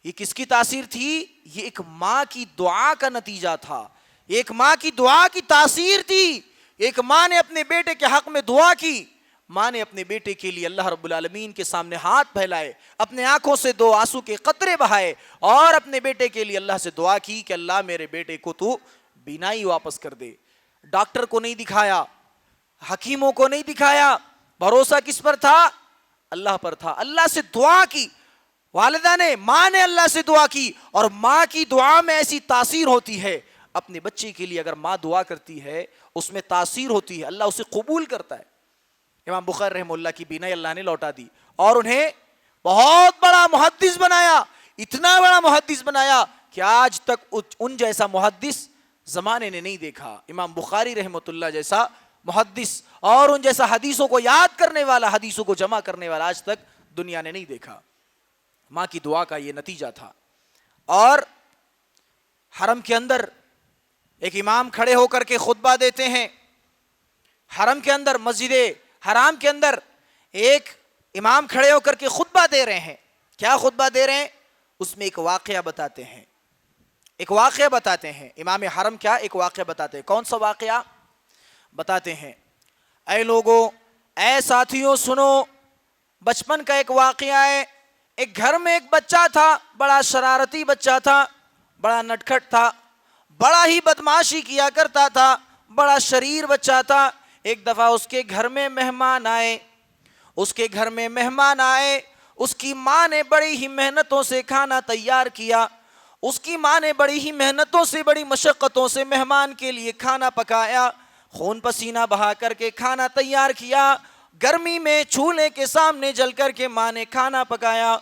یہ کس کی تاثیر تھی؟ یہ ایک ماں کی دعا کا نتیجہ تھا، ایک ماں کی دعا کی تاثیر تھی۔ ایک ماں نے اپنے بیٹے کے حق میں دعا کی، ماں نے اپنے بیٹے کے لیے اللہ رب العالمین کے سامنے ہاتھ پھیلائے، اپنے آنکھوں سے 2 آنسو کے قطرے بہائے اور اپنے بیٹے کے لیے اللہ سے دعا کی کہ اللہ میرے بیٹے کو تو بینائی واپس کر دے۔ ڈاکٹر کو نہیں دکھایا، حکیموں کو نہیں دکھایا، بھروسہ کس پر تھا؟ اللہ پر تھا۔ اللہ سے دعا کی، والدہ نے، ماں نے اللہ سے دعا کی، اور ماں کی دعا میں ایسی تاثیر ہوتی ہے۔ اپنے بچے کے لیے اگر ماں دعا کرتی ہے اس میں تاثیر ہوتی ہے، اللہ اسے قبول کرتا ہے۔ امام بخاری رحمہ اللہ کی بینائی اللہ نے لوٹا دی اور انہیں بہت بڑا محدث بنایا، اتنا بڑا محدث بنایا کہ آج تک ان جیسا محدث زمانے نے نہیں دیکھا۔ امام بخاری رحمۃ اللہ جیسا محدث اور ان جیسا حدیثوں کو یاد کرنے والا، حدیثوں کو جمع کرنے والا آج تک دنیا نے نہیں دیکھا۔ ماں کی دعا کا یہ نتیجہ تھا۔ اور حرم کے اندر ایک امام کھڑے ہو کر کے خطبہ دیتے ہیں، حرم کے اندر، مسجد حرام کے اندر ایک امام کھڑے ہو کر کے خطبہ دے رہے ہیں۔ کیا خطبہ دے رہے ہیں؟ اس میں ایک واقعہ بتاتے ہیں، ایک واقعہ بتاتے ہیں۔ امام حرم کیا ایک واقعہ بتاتے ہیں۔ کون سا واقعہ بتاتے ہیں؟ اے لوگوں، اے ساتھیوں سنو، بچپن کا ایک واقعہ ہے۔ ایک گھر میں ایک بچہ تھا، بڑا شرارتی بچہ تھا، بڑا نٹکھٹ تھا، بڑا ہی بدمعاشی کیا کرتا تھا، بڑا شریر بچہ تھا۔ ایک دفعہ اس کے گھر میں مہمان آئے، اس کے گھر میں مہمان آئے، اس کی ماں نے بڑی ہی محنتوں سے کھانا تیار کیا، اس کی ماں نے بڑی ہی محنتوں سے، بڑی مشقتوں سے مہمان کے لیے کھانا پکایا، خون پسینہ بہا کر کے کھانا تیار کیا، گرمی میں چولہے کے سامنے جل کر کے ماں نے کھانا پکایا۔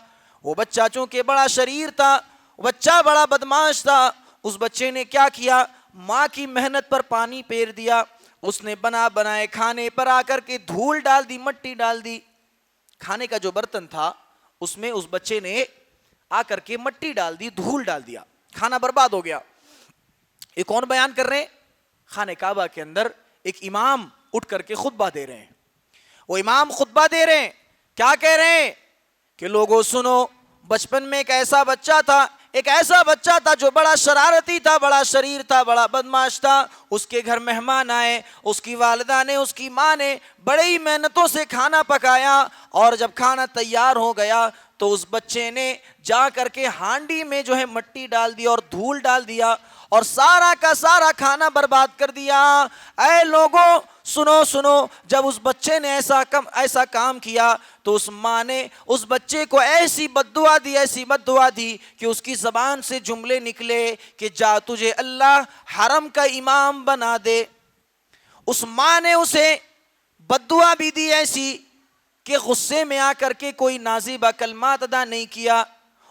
وہ بچہ چونکہ بڑا شریر تھا، بچہ بڑا بدمعاش تھا، اس بچے نے کیا کیا؟ ماں کی محنت پر پانی پھیر دیا۔ اس نے بنائے کھانے پر آ کر کے دھول ڈال دی، مٹی ڈال دی۔ کھانے کا جو برتن تھا اس میں اس بچے نے آ کر کے مٹی ڈال دی، دھول ڈال دیا، کھانا برباد ہو گیا۔ یہ کون بیان کر رہے ہیں؟ خانہ کعبہ کے اندر ایک امام اٹھ کر کے خطبہ دے رہے ہیں۔ وہ امام خطبہ دے رہے ہیں، کیا کہہ رہے ہیں کہ لوگوں سنو، بچپن میں ایک ایسا بچہ تھا، ایک ایسا بچہ تھا جو بڑا شرارتی تھا، بڑا شریر تھا، بڑا بدمعاش تھا۔ اس کے گھر مہمان آئے، اس کی والدہ نے، اس کی ماں نے بڑے ہی محنتوں سے کھانا پکایا، اور جب کھانا تیار ہو گیا تو اس بچے نے جا کر کے ہانڈی میں جو ہے مٹی ڈال دی اور دھول ڈال دیا اور سارا کا سارا کھانا برباد کر دیا۔ اے لوگوں سنو سنو، جب اس بچے نے ایسا کام کیا تو اس ماں نے اس بچے کو ایسی بددعا دی، ایسی بددعا دی کہ اس کی زبان سے جملے نکلے کہ جا تجھے اللہ حرم کا امام بنا دے۔ اس ماں نے اسے بددعا بھی دی ایسی کہ غصے میں آ کر کے کوئی نازیبہ کلمات ادا نہیں کیا،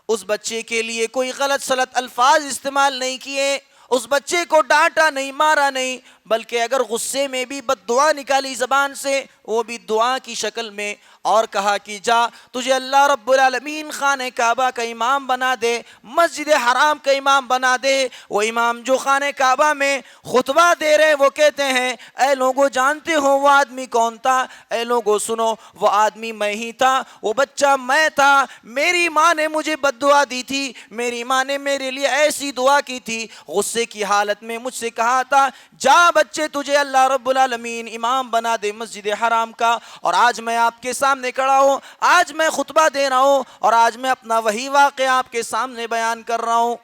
اس بچے کے لیے کوئی غلط سلط الفاظ استعمال نہیں کیے، اس بچے کو ڈانٹا نہیں، مارا نہیں، بلکہ اگر غصے میں بھی بد دعا نکالی زبان سے، وہ بھی دعا کی شکل میں، اور کہا کہ جا تجھے اللہ رب العالمین خانہ کعبہ کا امام بنا دے، مسجد حرام کا امام بنا دے۔ وہ امام جو خانہ کعبہ میں خطبہ دے رہے وہ کہتے ہیں اے لوگوں جانتے ہو وہ آدمی کون تھا؟ اے لوگوں سنو وہ آدمی میں ہی تھا، وہ بچہ میں تھا، میری ماں نے مجھے بد دعا دی تھی، میری ماں نے میرے لیے ایسی دعا کی تھی، غصے کی حالت میں مجھ سے کہا تھا جا بچے تجھے اللہ رب العالمین امام بنا دے مسجد حرام کا، اور آج میں آپ کے سامنے کھڑا ہوں، آج میں خطبہ دے رہا ہوں، اور آج میں اپنا وہی واقعہ آپ کے سامنے بیان کر رہا ہوں۔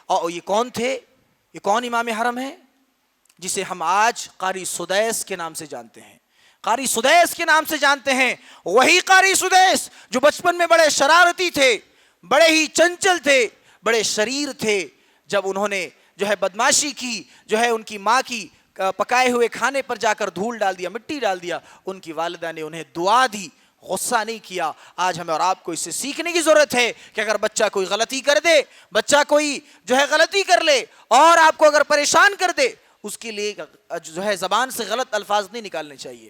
اور یہ کون تھے؟ یہ کون امام حرم ہے؟ جسے ہم آج قاری سدیس کے نام سے جانتے ہیں، قاری سدیس کے نام سے جانتے ہیں۔ وہی قاری سدیس جو بچپن میں بڑے شرارتی تھے، بڑے ہی چنچل تھے، بڑے شریر تھے، جب انہوں نے جو ہے بدماشی کی، جو ہے ان کی ماں کی پکائے ہوئے کھانے پر جا کر دھول ڈال دیا، مٹی ڈال دیا، ان کی والدہ نے انہیں دعا دی، غصہ نہیں کیا۔ آج ہمیں اور آپ کو اس سے سیکھنے کی ضرورت ہے کہ اگر بچہ کوئی غلطی کر دے، بچہ کوئی جو ہے غلطی کر لے اور آپ کو اگر پریشان کر دے، اس کے لیے جو ہے زبان سے غلط الفاظ نہیں نکالنے چاہیے،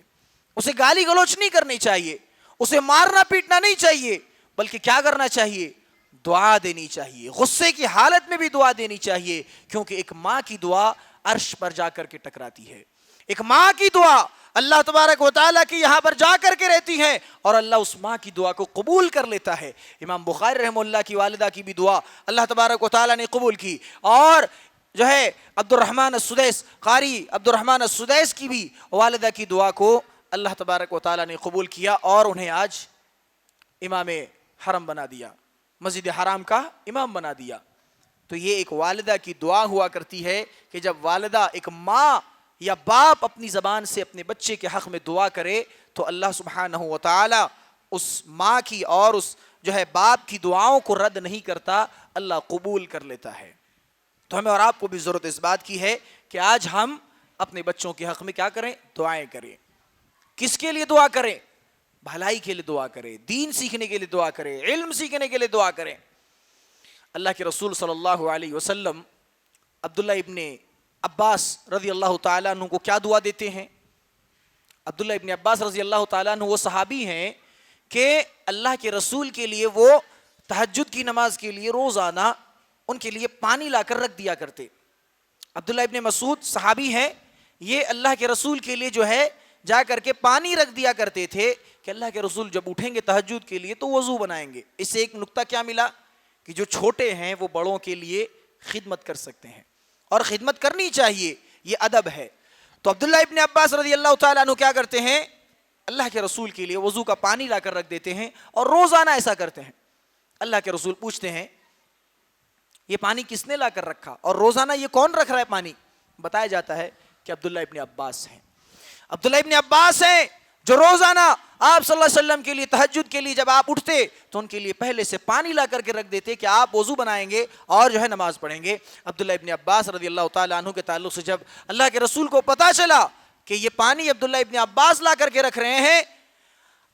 اسے گالی گلوچ نہیں کرنی چاہیے، اسے مارنا پیٹنا نہیں چاہیے، بلکہ کیا کرنا چاہیے؟ دعا دینی چاہیے، غصے کی حالت میں بھی دعا دینی چاہیے، کیونکہ ایک ماں کی دعا عرش پر جا کر کے ٹکراتی ہے۔ ایک ماں کی دعا اللہ تبارک و تعالیٰ کی یہاں پر جا کر کے رہتی ہے، اور اللہ اس ماں کی دعا کو قبول کر لیتا ہے۔ امام بخاری رحمہ اللہ کی والدہ کی بھی دعا اللہ تبارک و تعالیٰ نے قبول کی، اور جو ہے عبد الرحمن السدیس، قاری عبد الرحمن السدیس کی بھی والدہ کی دعا کو اللہ تبارک و تعالیٰ نے قبول کیا، اور انہیں آج امام حرم بنا دیا، مسجد حرام کا امام بنا دیا۔ تو یہ ایک والدہ کی دعا ہوا کرتی ہے کہ جب والدہ، ایک ماں یا باپ اپنی زبان سے اپنے بچے کے حق میں دعا کرے تو اللہ سبحانہ و تعالی اس ماں کی اور اس جو ہے باپ کی دعاؤں کو رد نہیں کرتا، اللہ قبول کر لیتا ہے۔ تو ہمیں اور آپ کو بھی ضرورت اس بات کی ہے کہ آج ہم اپنے بچوں کے حق میں کیا کریں؟ دعائیں کریں۔ کس کے لیے دعا کریں؟ بھلائی کے لیے دعا کریں، دین سیکھنے کے لیے دعا کریں، علم سیکھنے کے لیے دعا کریں۔ اللہ کے رسول صلی اللہ علیہ وسلم عبداللہ ابن عباس رضی اللہ تعالیٰ عنہ کو کیا دعا دیتے ہیں؟ عبداللہ ابن عباس رضی اللہ تعالیٰ عنہ وہ صحابی ہیں کہ اللہ کے رسول کے لیے وہ تہجد کی نماز کے لیے روزانہ ان کے لیے پانی لا کر رکھ دیا کرتے۔ عبداللہ ابن مسعود صحابی ہیں، یہ اللہ کے رسول کے لیے جو ہے جا کر کے پانی رکھ دیا کرتے تھے کہ اللہ کے رسول جب اٹھیں گے تہجد کے لیے تو وضو بنائیں گے۔ اس سے ایک نکتہ کیا ملا کہ جو چھوٹے ہیں وہ بڑوں کے لیے خدمت کر سکتے ہیں، اور خدمت کرنی چاہیے، یہ ادب ہے۔ تو عبداللہ ابن عباس رضی اللہ تعالیٰ عنہ کیا کرتے ہیں؟ اللہ کے رسول کے لیے وضو کا پانی لا کر رکھ دیتے ہیں، اور روزانہ ایسا کرتے ہیں۔ اللہ کے رسول پوچھتے ہیں یہ پانی کس نے لا کر رکھا، اور روزانہ یہ کون رکھ رہا ہے پانی؟ بتایا جاتا ہے کہ عبداللہ ابن عباس ہیں۔ عبداللہ ابن عباس ہیں جو روزانہ آپ صلی اللہ علیہ وسلم کے لیے تہجد کے لیے جب آپ اٹھتے تو ان کے لیے پہلے سے پانی لا کر کے رکھ دیتے کہ آپ وضو بنائیں گے اور جو ہے نماز پڑھیں گے۔ عبداللہ ابن عباس رضی اللہ تعالیٰ عنہ کے تعلق سے جب اللہ کے رسول کو پتا چلا کہ یہ پانی عبداللہ ابن عباس لا کر کے رکھ رہے ہیں،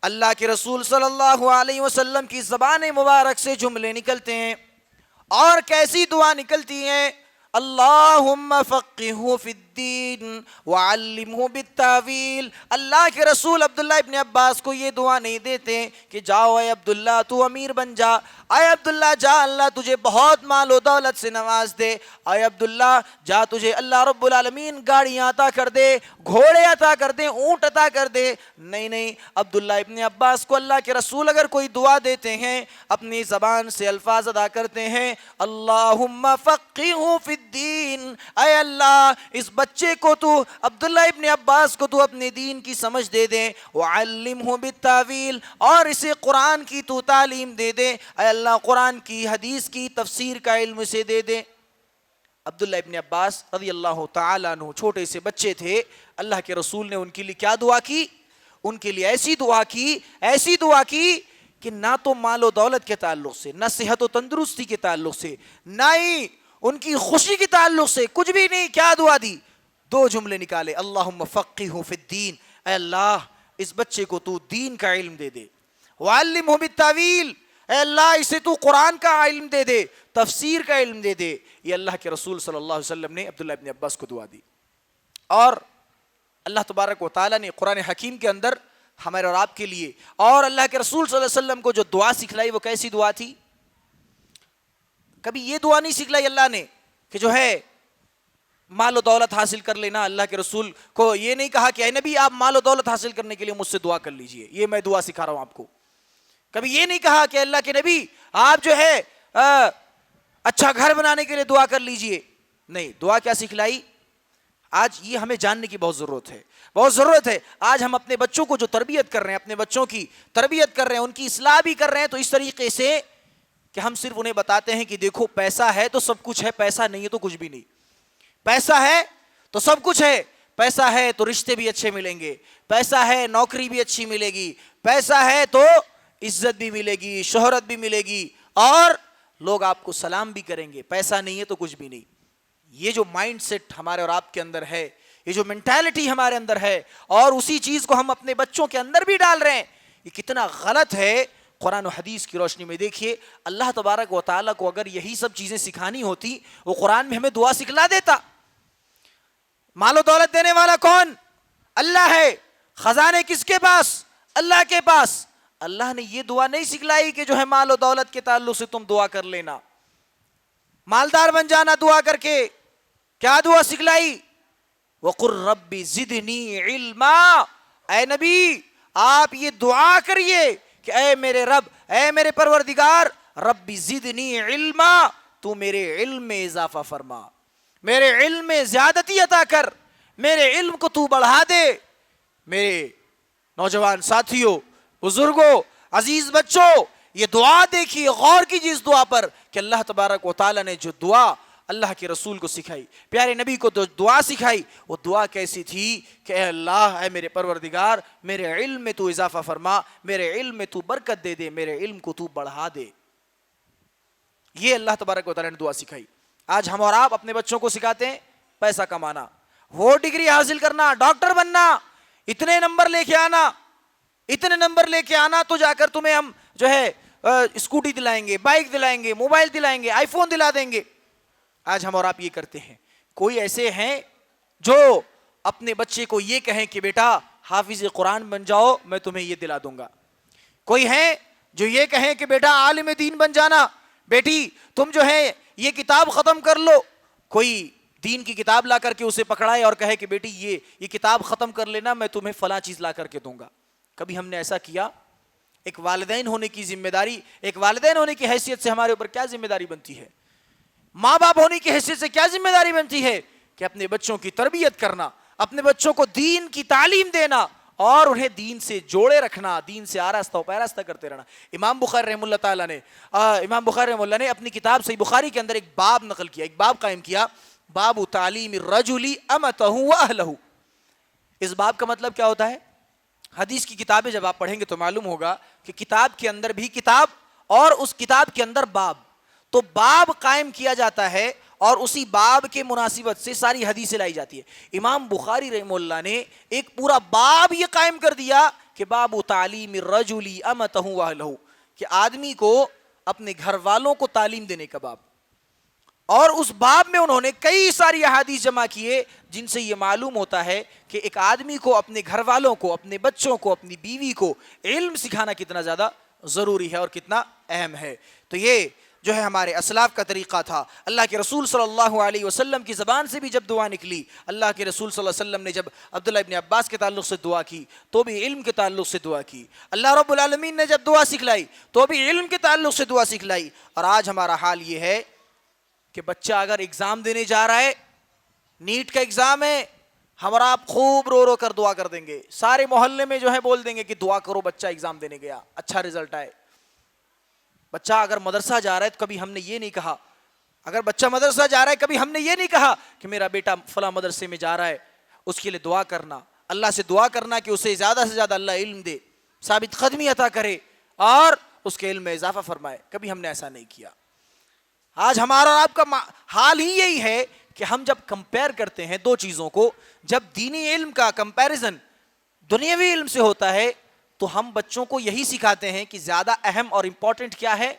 اللہ کے رسول صلی اللہ علیہ وسلم کی زبان مبارک سے جملے نکلتے ہیں، اور کیسی دعا نکلتی ہیں؟ اللہم فقہہ فی الدین وعلمہ بالتاویل۔ اللہ کے رسول عبداللہ ابن عباس کو یہ دعا نہیں دیتے کہ جاؤ اے عبداللہ تو امیر بن جا، اے عبداللہ جا اللہ تجھے بہت مال و دولت سے نواز دے، اے عبداللہ جا تجھے اللہ رب العالمین گاڑیاں عطا کر دے، گھوڑے عطا کر دے، اونٹ عطا کر دے۔ نہیں نہیں، عبداللہ ابن عباس کو اللہ کے رسول اگر کوئی دعا دیتے ہیں اپنی زبان سے الفاظ ادا کرتے ہیں، اللہم فقہہ فی الدین، اے اللہ اس بچے کو تو عبداللہ ابن عباس کو تو اپنے دین کی سمجھ دے دے، وعلمہ بالتاویل، اور اسے قرآن کی تو تعلیم دے دے، اے اللہ قرآن کی حدیث کی تفسیر کا علم اسے دے دے۔ عبداللہ ابن عباس رضی اللہ تعالیٰ عنہ چھوٹے سے بچے تھے، اللہ کے رسول نے ان کے لیے کیا دعا کی؟ ان کے لیے ایسی دعا کی کہ نہ تو مال و دولت کے تعلق سے، نہ صحت و تندرستی کے تعلق سے، نہ ہی ان کی خوشی کے تعلق سے، کچھ بھی نہیں۔ کیا دعا دی؟ دو جملے نکالے، اللہم فقہہ فی الدین، اے اللہ اس بچے کو تو دین کا علم دے دے، وعلمہ بالتاویل، اے اللہ اسے تو قرآن کا علم دے دے، تفسیر کا علم دے دے۔ یہ اللہ کے رسول صلی اللہ علیہ وسلم نے عبداللہ ابن عباس کو دعا دی، اور اللہ تبارک و تعالیٰ نے قرآن حکیم کے اندر ہمارے اور آپ کے لیے اور اللہ کے رسول صلی اللہ علیہ وسلم کو جو دعا سکھلائی وہ کیسی دعا تھی؟ کبھی یہ دعا نہیں سکھلائی اللہ نے کہ جو ہے مال و دولت حاصل کر لینا. اللہ کے رسول کو یہ نہیں کہا کہ اے نبی آپ مال و دولت حاصل کرنے کے لیے مجھ سے دعا کر لیجئے, یہ میں دعا سکھا رہا ہوں آپ کو. کبھی یہ نہیں کہا کہ اللہ کے نبی آپ جو ہے اچھا گھر بنانے کے لیے دعا کر لیجئے. نہیں, دعا کیا سکھلائی؟ آج یہ ہمیں جاننے کی بہت ضرورت ہے, بہت ضرورت ہے. آج ہم اپنے بچوں کو جو تربیت کر رہے ہیں, اپنے بچوں کی تربیت کر رہے ہیں, ان کی اصلاح بھی کر رہے ہیں, تو اس طریقے سے کہ ہم صرف انہیں بتاتے ہیں کہ دیکھو پیسہ ہے تو سب کچھ ہے, پیسہ نہیں ہے تو کچھ بھی نہیں. پیسہ ہے تو سب کچھ ہے, پیسہ ہے تو رشتے بھی اچھے ملیں گے, پیسہ ہے نوکری بھی اچھی ملے گی, پیسہ ہے تو عزت بھی ملے گی, شہرت بھی ملے گی, اور لوگ آپ کو سلام بھی کریں گے. پیسہ نہیں ہے تو کچھ بھی نہیں. یہ جو مائنڈ سیٹ ہمارے اور آپ کے اندر ہے, یہ جو مینٹالٹی ہمارے اندر ہے, اور اسی چیز کو ہم اپنے بچوں کے اندر بھی ڈال رہے ہیں, یہ کتنا غلط ہے. قرآن و حدیث کی روشنی میں دیکھیے, اللہ تبارک و تعالیٰ کو اگر یہی سب چیزیں سکھانی ہوتی, وہ قرآن میں ہمیں دعا سکھلا دیتا. مال و دولت دینے والا کون؟ اللہ ہے. خزانے کس کے پاس؟ اللہ کے پاس. اللہ نے یہ دعا نہیں سکھلائی کہ جو ہے مال و دولت کے تعلق سے تم دعا کر لینا, مالدار بن جانا دعا کر کے. کیا دعا سکھلائی؟ وَقُلْ رَبِّ زِدْنِي عِلْمًا. اے نبی آپ یہ دعا کریے کہ اے میرے رب, اے میرے پروردگار, ربی زدنی علما, تو میرے علم میں اضافہ فرما, میرے علم میں زیادتی عطا کر, میرے علم کو تو بڑھا دے. میرے نوجوان ساتھیوں, بزرگوں, عزیز بچوں, یہ دعا دیکھیے, غور کیجیے اس دعا پر کہ اللہ تبارک و تعالیٰ نے جو دعا اللہ کے رسول کو سکھائی, پیارے نبی کو جو دعا سکھائی, وہ دعا کیسی تھی کہ اے اللہ, اے میرے پروردگار, میرے علم میں تو اضافہ فرما, میرے علم میں تو برکت دے دے, میرے علم کو تو بڑھا دے. یہ اللہ تبارک و تعالیٰ نے دعا سکھائی. آج ہم اور آپ اپنے بچوں کو سکھاتے ہیں پیسہ کمانا, وہ ڈگری حاصل کرنا, ڈاکٹر بننا, اتنے نمبر لے کے آنا, اتنے نمبر لے کے آنا تو جا کر تمہیں ہم جو ہے اسکوٹی دلائیں گے, بائک دلائیں گے, موبائل دلائیں گے, آئی فون دلا دیں گے. آج ہم اور آپ یہ کرتے ہیں. کوئی ایسے ہیں جو اپنے بچے کو یہ کہیں کہ بیٹا حافظ قرآن بن جاؤ, میں تمہیں یہ دلا دوں گا. کوئی ہیں جو یہ کہیں کہ بیٹا عالم دین بن جانا, بیٹی تم جو ہے یہ کتاب ختم کر لو. کوئی دین کی کتاب لا کر کے اسے پکڑائے اور کہے کہ بیٹی یہ کتاب ختم کر لینا, میں تمہیں فلاں چیز لا کر کے دوں گا. کبھی ہم نے ایسا کیا؟ ایک والدین ہونے کی ذمہ داری, ایک والدین ہونے کی حیثیت سے ہمارے اوپر کیا ذمہ داری بنتی ہے؟ ماں باپ ہونے کی حیثیت سے کیا ذمہ داری بنتی ہے کہ اپنے بچوں کی تربیت کرنا, اپنے بچوں کو دین کی تعلیم دینا, اور انہیں دین سے جوڑے رکھنا, دین سے آراستہ و پیراستہ کرتے رہنا. امام بخاری رحمہ اللہ نے اپنی کتاب صحیح بخاری کے اندر ایک باب نقل کیا, ایک باب قائم کیا, باب تعلیم الرجل امتہ واہلہ. اس باب کا مطلب کیا ہوتا ہے؟ حدیث کی کتابیں جب آپ پڑھیں گے تو معلوم ہوگا کہ کتاب کے اندر بھی کتاب, اور اس کتاب کے اندر باب, تو باب قائم کیا جاتا ہے, اور اسی باب کے مناسبت سے ساری حدیثیں لائی جاتی ہے. امام بخاری رحمہ اللہ نے ایک پورا باب یہ قائم کر دیا کہ باب تعلیم الرجل امتہ واہلہ, کہ آدمی کو اپنے گھر والوں کو تعلیم دینے کا باب. اور اس باب میں انہوں نے کئی ساری احادیث جمع کیے جن سے یہ معلوم ہوتا ہے کہ ایک آدمی کو اپنے گھر والوں کو, اپنے بچوں کو, اپنی بیوی کو علم سکھانا کتنا زیادہ ضروری ہے اور کتنا اہم ہے. تو یہ جو ہے ہمارے اسلاف کا طریقہ تھا. اللہ کے رسول صلی اللہ علیہ وسلم کی زبان سے بھی جب دعا نکلی, اللہ کے رسول صلی اللہ علیہ وسلم نے جب عبداللہ ابن عباس کے تعلق سے دعا کی تو بھی علم کے تعلق سے دعا کی. اللہ رب العالمین نے جب دعا سکھلائی تو بھی علم کے تعلق سے دعا سکھلائی. اور آج ہمارا حال یہ ہے کہ بچہ اگر ایگزام دینے جا رہا ہے, نیٹ کا ایگزام ہے, ہمارا آپ خوب رو رو کر دعا کر دیں گے, سارے محلے میں جو ہے بول دیں گے کہ دعا کرو بچہ ایگزام دینے گیا, اچھا رزلٹ آئے. بچہ اگر مدرسہ جا رہا ہے تو کبھی ہم نے یہ نہیں کہا, اگر بچہ مدرسہ جا رہا ہے کبھی ہم نے یہ نہیں کہا کہ میرا بیٹا فلاں مدرسے میں جا رہا ہے, اس کے لیے دعا کرنا, اللہ سے دعا کرنا کہ اسے زیادہ سے زیادہ اللہ علم دے, ثابت قدمی عطا کرے اور اس کے علم میں اضافہ فرمائے. کبھی ہم نے ایسا نہیں کیا. آج ہمارا اور آپ کا حال ہی یہی ہے کہ ہم جب کمپیئر کرتے ہیں دو چیزوں کو, جب دینی علم کا کمپیریزن دنیاوی علم سے ہوتا ہے تو ہم بچوں کو یہی سکھاتے ہیں کہ زیادہ اہم اور امپورٹنٹ کیا ہے؟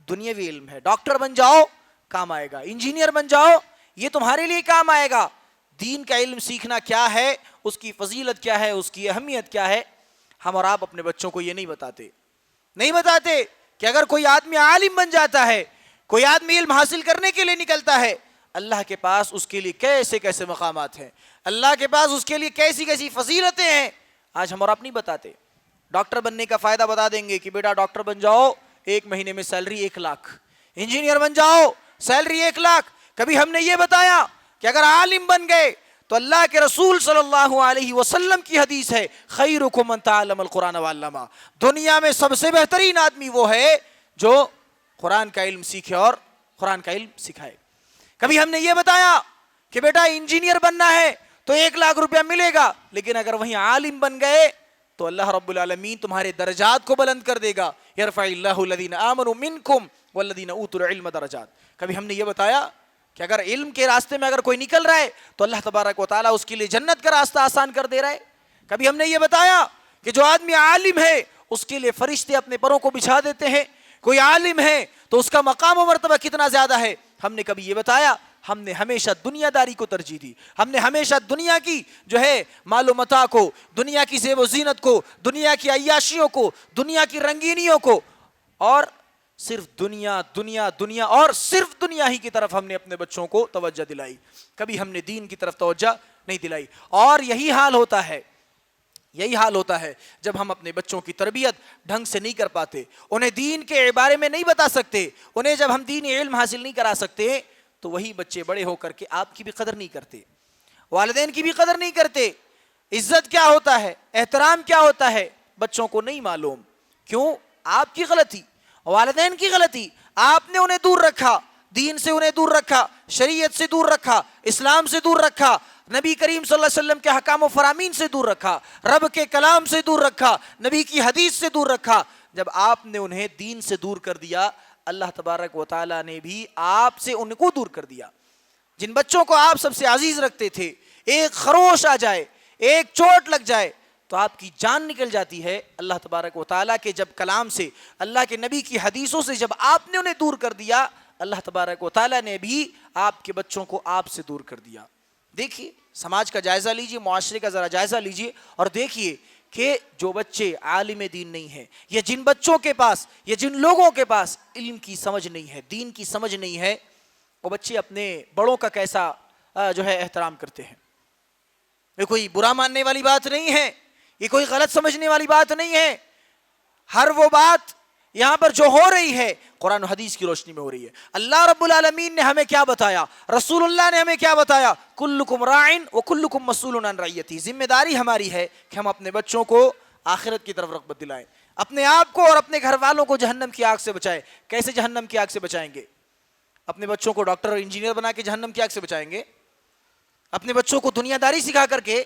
دنیاوی علم ہے. ڈاکٹر بن جاؤ کام آئے گا, انجینئر بن جاؤ یہ تمہارے لیے کام آئے گا. دین کا علم سیکھنا کیا ہے، اس کی فضیلت کیا ہے، اس کی اہمیت کیا ہے، ہم اور آپ اپنے بچوں کو یہ نہیں بتاتے کہ اگر کوئی آدمی عالم بن جاتا ہے، کوئی آدمی علم حاصل کرنے کے لیے نکلتا ہے، اللہ کے پاس اس کے لیے کیسے کیسے مقامات ہیں، اللہ کے پاس اس کے لیے کیسی کیسی فضیلتیں ہیں، آج ہم اور آپ نہیں بتاتے۔ ڈاکٹر بننے کا فائدہ بتا دیں گے کہ بیٹا ڈاکٹر بن جاؤ، 1 مہینے میں سیلری 1 لاکھ، انجینئر بن جاؤ سیلری 1 لاکھ۔ کبھی ہم نے یہ بتایا کہ اگر عالم بن گئے تو اللہ کے رسول صلی اللہ علیہ وسلم کی حدیث ہے، خیرکم من تعلم القرآن وعلمہ، دنیا میں سب سے بہترین آدمی وہ ہے جو قرآن کا علم سیکھے اور قرآن کا علم سکھائے۔ کبھی ہم نے یہ بتایا کہ بیٹا انجینئر بننا ہے تو 1 لاکھ روپیہ ملے گا، لیکن اگر وہیں عالم بن گئے تو اللہ رب العالمین تمہارے درجات کو بلند کر دے گا، یرفع اللہ الذین آمنوا منکم والذین اوتوا العلم درجات۔ کبھی ہم نے یہ بتایا کہ اگر علم کے راستے میں اگر کوئی نکل رہا ہے تو اللہ تبارک و تعالیٰ اس کے لیے جنت کا راستہ آسان کر دے رہا ہے۔ کبھی ہم نے یہ بتایا کہ جو آدمی عالم ہے اس کے لیے فرشتے اپنے پروں کو بچھا دیتے ہیں، کوئی عالم ہے تو اس کا مقام و مرتبہ کتنا زیادہ ہے۔ ہم نے کبھی یہ بتایا، ہم نے ہمیشہ دنیا داری کو ترجیح دی، ہم نے ہمیشہ دنیا کی جو ہے مال و متاع کو، دنیا کی زیب و زینت کو، دنیا کی عیاشیوں کو، دنیا کی رنگینیوں کو، اور صرف دنیا دنیا دنیا اور صرف دنیا ہی کی طرف ہم نے اپنے بچوں کو توجہ دلائی، کبھی ہم نے دین کی طرف توجہ نہیں دلائی۔ اور یہی حال ہوتا ہے جب ہم اپنے بچوں کی تربیت ڈھنگ سے نہیں کر پاتے، انہیں دین کے بارے میں نہیں بتا سکتے، انہیں جب ہم دینی علم حاصل نہیں کرا سکتے، تو وہی بچے بڑے ہو کر کے آپ کی بھی قدر نہیں کرتے، والدین کی بھی قدر نہیں کرتے۔ عزت کیا ہوتا ہے، احترام کیا ہوتا ہے، بچوں کو نہیں معلوم۔ کیوں؟ آپ کی غلطی، والدین کی غلطی، آپ نے انہیں دور رکھا، دین سے انہیں دور رکھا، شریعت سے دور رکھا، اسلام سے دور رکھا، نبی کریم صلی اللہ علیہ وسلم کے حکام و فرامین سے دور رکھا، رب کے کلام سے دور رکھا، نبی کی حدیث سے دور رکھا۔ جب آپ نے انہیں دین سے دور کر دیا، اللہ تبارک و تعالیٰ نے بھی آپ سے ان کو دور کر دیا۔ جن بچوں کو آپ سب سے عزیز رکھتے تھے، ایک خروش آ جائے، ایک چوٹ لگ جائے تو آپ کی جان نکل جاتی ہے۔ اللہ تبارک و تعالیٰ کے جب کلام سے، اللہ کے نبی کی حدیثوں سے جب آپ نے انہیں دور کر دیا، اللہ تبارک و تعالیٰ نے بھی آپ کے بچوں کو آپ سے دور کر دیا۔ دیکھیے سماج کا جائزہ لیجیے، معاشرے کا ذرا جائزہ لیجیے اور دیکھیے کہ جو بچے عالم دین نہیں ہیں، یا جن بچوں کے پاس یا جن لوگوں کے پاس علم کی سمجھ نہیں ہے، دین کی سمجھ نہیں ہے، وہ بچے اپنے بڑوں کا کیسا جو ہے احترام کرتے ہیں۔ یہ کوئی برا ماننے والی بات نہیں ہے، یہ کوئی غلط سمجھنے والی بات نہیں ہے، ہر وہ بات یہاں پر جو ہو رہی ہے قرآن و حدیث کی روشنی میں ہو رہی ہے۔ اللہ رب العالمین نے ہمیں کیا بتایا، رسول اللہ نے ہمیں کیا بتایا، کلکم راعٍ وکلکم مسئول عن رعیتہ۔ ذمہ داری ہماری ہے کہ ہم اپنے بچوں کو آخرت کی طرف رغبت دلائیں، اپنے آپ کو اور اپنے گھر والوں کو جہنم کی آگ سے بچائیں۔ کیسے جہنم کی آگ سے بچائیں گے؟ اپنے بچوں کو ڈاکٹر اور انجینئر بنا کے جہنم کی آگ سے بچائیں گے؟ اپنے بچوں کو دنیا داری سکھا کر کے،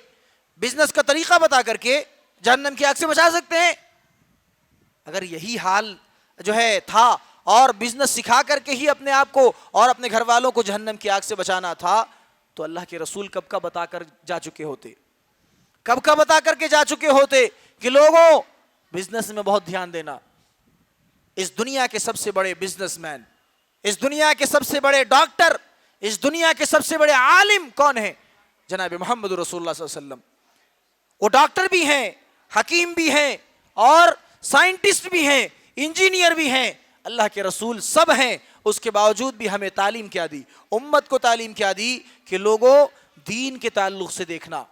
بزنس کا طریقہ بتا کر کے جہنم کی آگ سے بچا سکتے ہیں؟ اگر یہی حال جو ہے تھا اور بزنس سکھا کر کے ہی اپنے آپ کو اور اپنے گھر والوں کو جہنم کی آگ سے بچانا تھا، تو اللہ کے رسول کب کا بتا کر جا چکے ہوتے، کب کا بتا کر کے جا چکے ہوتے کہ لوگوں بزنس میں بہت دھیان دینا۔ اس دنیا کے سب سے بڑے بزنس مین، اس دنیا کے سب سے بڑے ڈاکٹر، اس دنیا کے سب سے بڑے عالم کون ہیں؟ جناب محمد رسول اللہ صلی اللہ علیہ وسلم۔ وہ ڈاکٹر بھی ہیں، حکیم بھی ہیں، اور سائنٹسٹ بھی ہیں، انجینئر بھی ہیں، اللہ کے رسول سب ہیں۔ اس کے باوجود بھی ہمیں تعلیم کیا دی، امت کو تعلیم کیا دی کہ لوگوں دین کے تعلق سے دیکھنا۔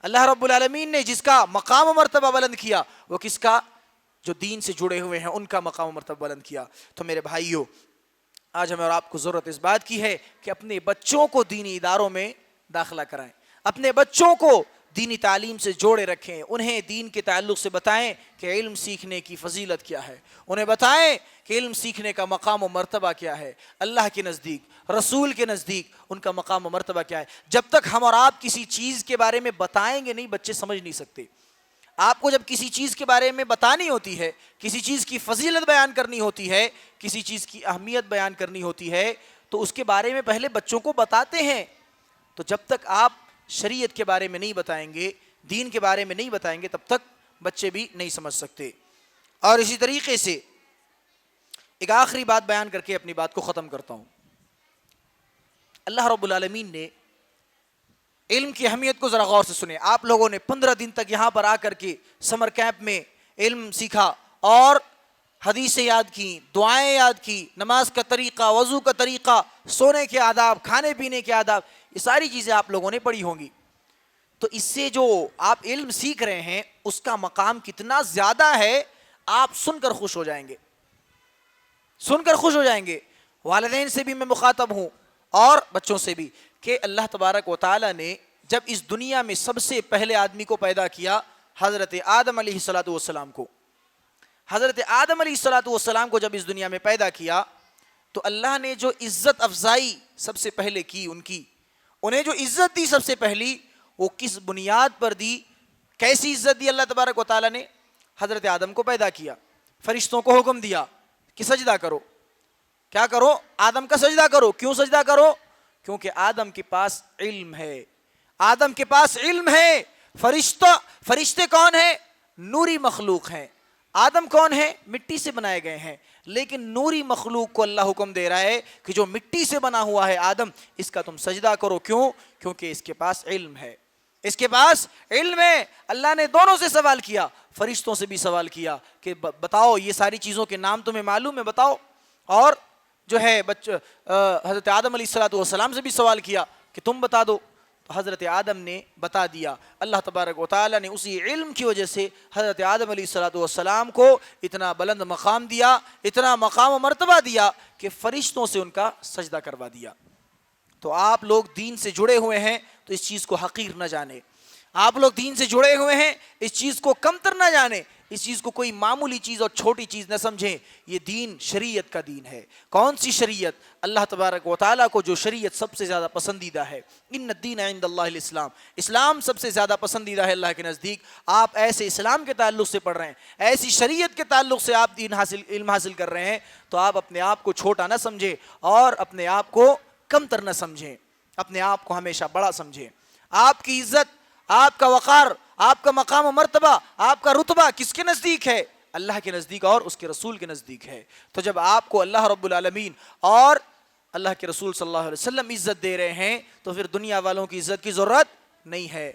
اللہ رب العالمین نے جس کا مقام و مرتبہ بلند کیا، وہ کس کا؟ جو دین سے جڑے ہوئے ہیں ان کا مقام و مرتبہ بلند کیا۔ تو میرے بھائیوں، آج ہمیں اور آپ کو ضرورت اس بات کی ہے کہ اپنے بچوں کو دینی اداروں میں داخلہ کرائیں، اپنے بچوں کو دینی تعلیم سے جوڑے رکھیں، انہیں دین کے تعلق سے بتائیں کہ علم سیکھنے کی فضیلت کیا ہے، انہیں بتائیں کہ علم سیکھنے کا مقام و مرتبہ کیا ہے، اللہ کے نزدیک، رسول کے نزدیک ان کا مقام و مرتبہ کیا ہے۔ جب تک ہم اور آپ کسی چیز کے بارے میں بتائیں گے نہیں، بچے سمجھ نہیں سکتے۔ آپ کو جب کسی چیز کے بارے میں بتانی ہوتی ہے، کسی چیز کی فضیلت بیان کرنی ہوتی ہے، کسی چیز کی اہمیت بیان کرنی ہوتی ہے، تو اس کے بارے میں پہلے بچوں کو بتاتے ہیں۔ تو جب تک آپ شریعت کے بارے میں نہیں بتائیں گے، دین کے بارے میں نہیں بتائیں گے، تب تک بچے بھی نہیں سمجھ سکتے۔ اور اسی طریقے سے ایک آخری بات بیان کر کے اپنی بات کو ختم کرتا ہوں۔ اللہ رب العالمین نے علم کی اہمیت کو ذرا غور سے سنیں. آپ لوگوں نے 15 دن تک یہاں پر آ کر کے سمر کیمپ میں علم سیکھا اور حدیثیں یاد کی، دعائیں یاد کی، نماز کا طریقہ، وضو کا طریقہ، سونے کے آداب، کھانے پینے کے آداب، یہ ساری چیزیں آپ لوگوں نے پڑھی ہوں گی. تو اس سے جو آپ علم سیکھ رہے ہیں اس کا مقام کتنا زیادہ ہے، آپ سن کر خوش ہو جائیں گے، سن کر خوش ہو جائیں گے. والدین سے بھی میں مخاطب ہوں اور بچوں سے بھی، کہ اللہ تبارک و تعالی نے جب اس دنیا میں سب سے پہلے آدمی کو پیدا کیا، حضرت آدم علیہ السلام کو، حضرت آدم علیہ السلام کو جب اس دنیا میں پیدا کیا تو اللہ نے جو عزت افزائی سب سے پہلے کی، انہیں جو عزت دی سب سے پہلی، وہ کس بنیاد پر دی؟ کیسی عزت دی اللہ تبارک و تعالی نے؟ حضرت آدم کو پیدا کیا، فرشتوں کو حکم دیا کہ سجدہ کرو. کیا کرو؟ آدم کا سجدہ کرو. کیوں سجدہ کرو؟ کیونکہ آدم کے پاس علم ہے، آدم کے پاس علم ہے. فرشتے کون ہیں؟ نوری مخلوق ہیں. آدم کون ہے؟ مٹی سے بنائے گئے ہیں. لیکن نوری مخلوق کو اللہ حکم دے رہا ہے کہ جو مٹی سے بنا ہوا ہے آدم، اس کا تم سجدہ کرو. کیوں؟ کیونکہ اس کے پاس علم ہے، اس کے پاس علم ہے. اللہ نے دونوں سے سوال کیا، فرشتوں سے بھی سوال کیا کہ بتاؤ یہ ساری چیزوں کے نام تمہیں معلوم ہے، بتاؤ. اور جو ہے حضرت آدم علیہ السلام سے بھی سوال کیا کہ تم بتا دو. تو حضرت آدم نے بتا دیا. اللہ تبارک و تعالی نے اسی علم کی وجہ سے حضرت آدم علیہ السلام کو اتنا بلند مقام دیا، اتنا مقام و مرتبہ دیا کہ فرشتوں سے ان کا سجدہ کروا دیا. تو آپ لوگ دین سے جڑے ہوئے ہیں تو اس چیز کو حقیر نہ جانے. آپ لوگ دین سے جڑے ہوئے ہیں، اس چیز کو کمتر نہ جانے، اس چیز کو کوئی معمولی چیز اور چھوٹی چیز نہ سمجھیں. یہ دین شریعت کا دین ہے. کون سی شریعت؟ اللہ تبارک و تعالیٰ کو جو شریعت سب سے زیادہ پسندیدہ ہے. ان الدین عند اللہ الاسلام، اسلام سب سے زیادہ پسندیدہ ہے اللہ کے نزدیک. آپ ایسے اسلام کے تعلق سے پڑھ رہے ہیں، ایسی شریعت کے تعلق سے آپ علم حاصل کر رہے ہیں، تو آپ اپنے آپ کو چھوٹا نہ سمجھیں اور اپنے آپ کو کمتر نہ سمجھیں، اپنے آپ کو ہمیشہ بڑا سمجھیں. آپ کی عزت، آپ کا وقار، آپ کا مقام و مرتبہ، آپ کا رتبہ کس کے نزدیک ہے؟ اللہ کے نزدیک اور اس کے رسول کے نزدیک ہے. تو جب آپ کو اللہ رب العالمین اور اللہ کے رسول صلی اللہ علیہ وسلم عزت دے رہے ہیں تو پھر دنیا والوں کی عزت کی ضرورت نہیں ہے.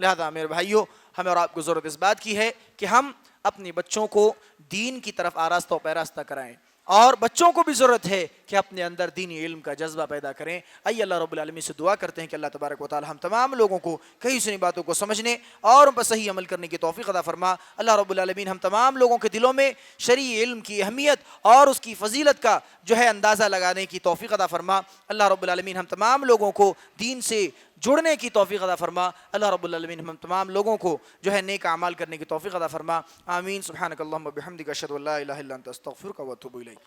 لہذا میرے بھائیوں، ہمیں اور آپ کو ضرورت اس بات کی ہے کہ ہم اپنے بچوں کو دین کی طرف آراستہ و پیراستہ کرائیں، اور بچوں کو بھی ضرورت ہے کہ اپنے اندر دینی علم کا جذبہ پیدا کریں. آئیے اللہ رب العالمین سے دعا کرتے ہیں کہ اللہ تبارک و تعالی ہم تمام لوگوں کو کئی سنی باتوں کو سمجھنے اور ان پر صحیح عمل کرنے کی توفیق عطا فرما. اللہ رب العالمین ہم تمام لوگوں کے دلوں میں شرعی علم کی اہمیت اور اس کی فضیلت کا جو ہے اندازہ لگانے کی توفیق عطا فرما. اللہ رب العالمین ہم تمام لوگوں کو دین سے جڑنے کی توفیق عطا فرما. اللہ رب العالمین ہم تمام لوگوں کو جو ہے نیک اعمال کرنے کی توفیق عطا فرما. آمین. سبحانک اللہم و بحمدک، اشہد ان لا الہ الا انت، استغفرک و اتوب الیک.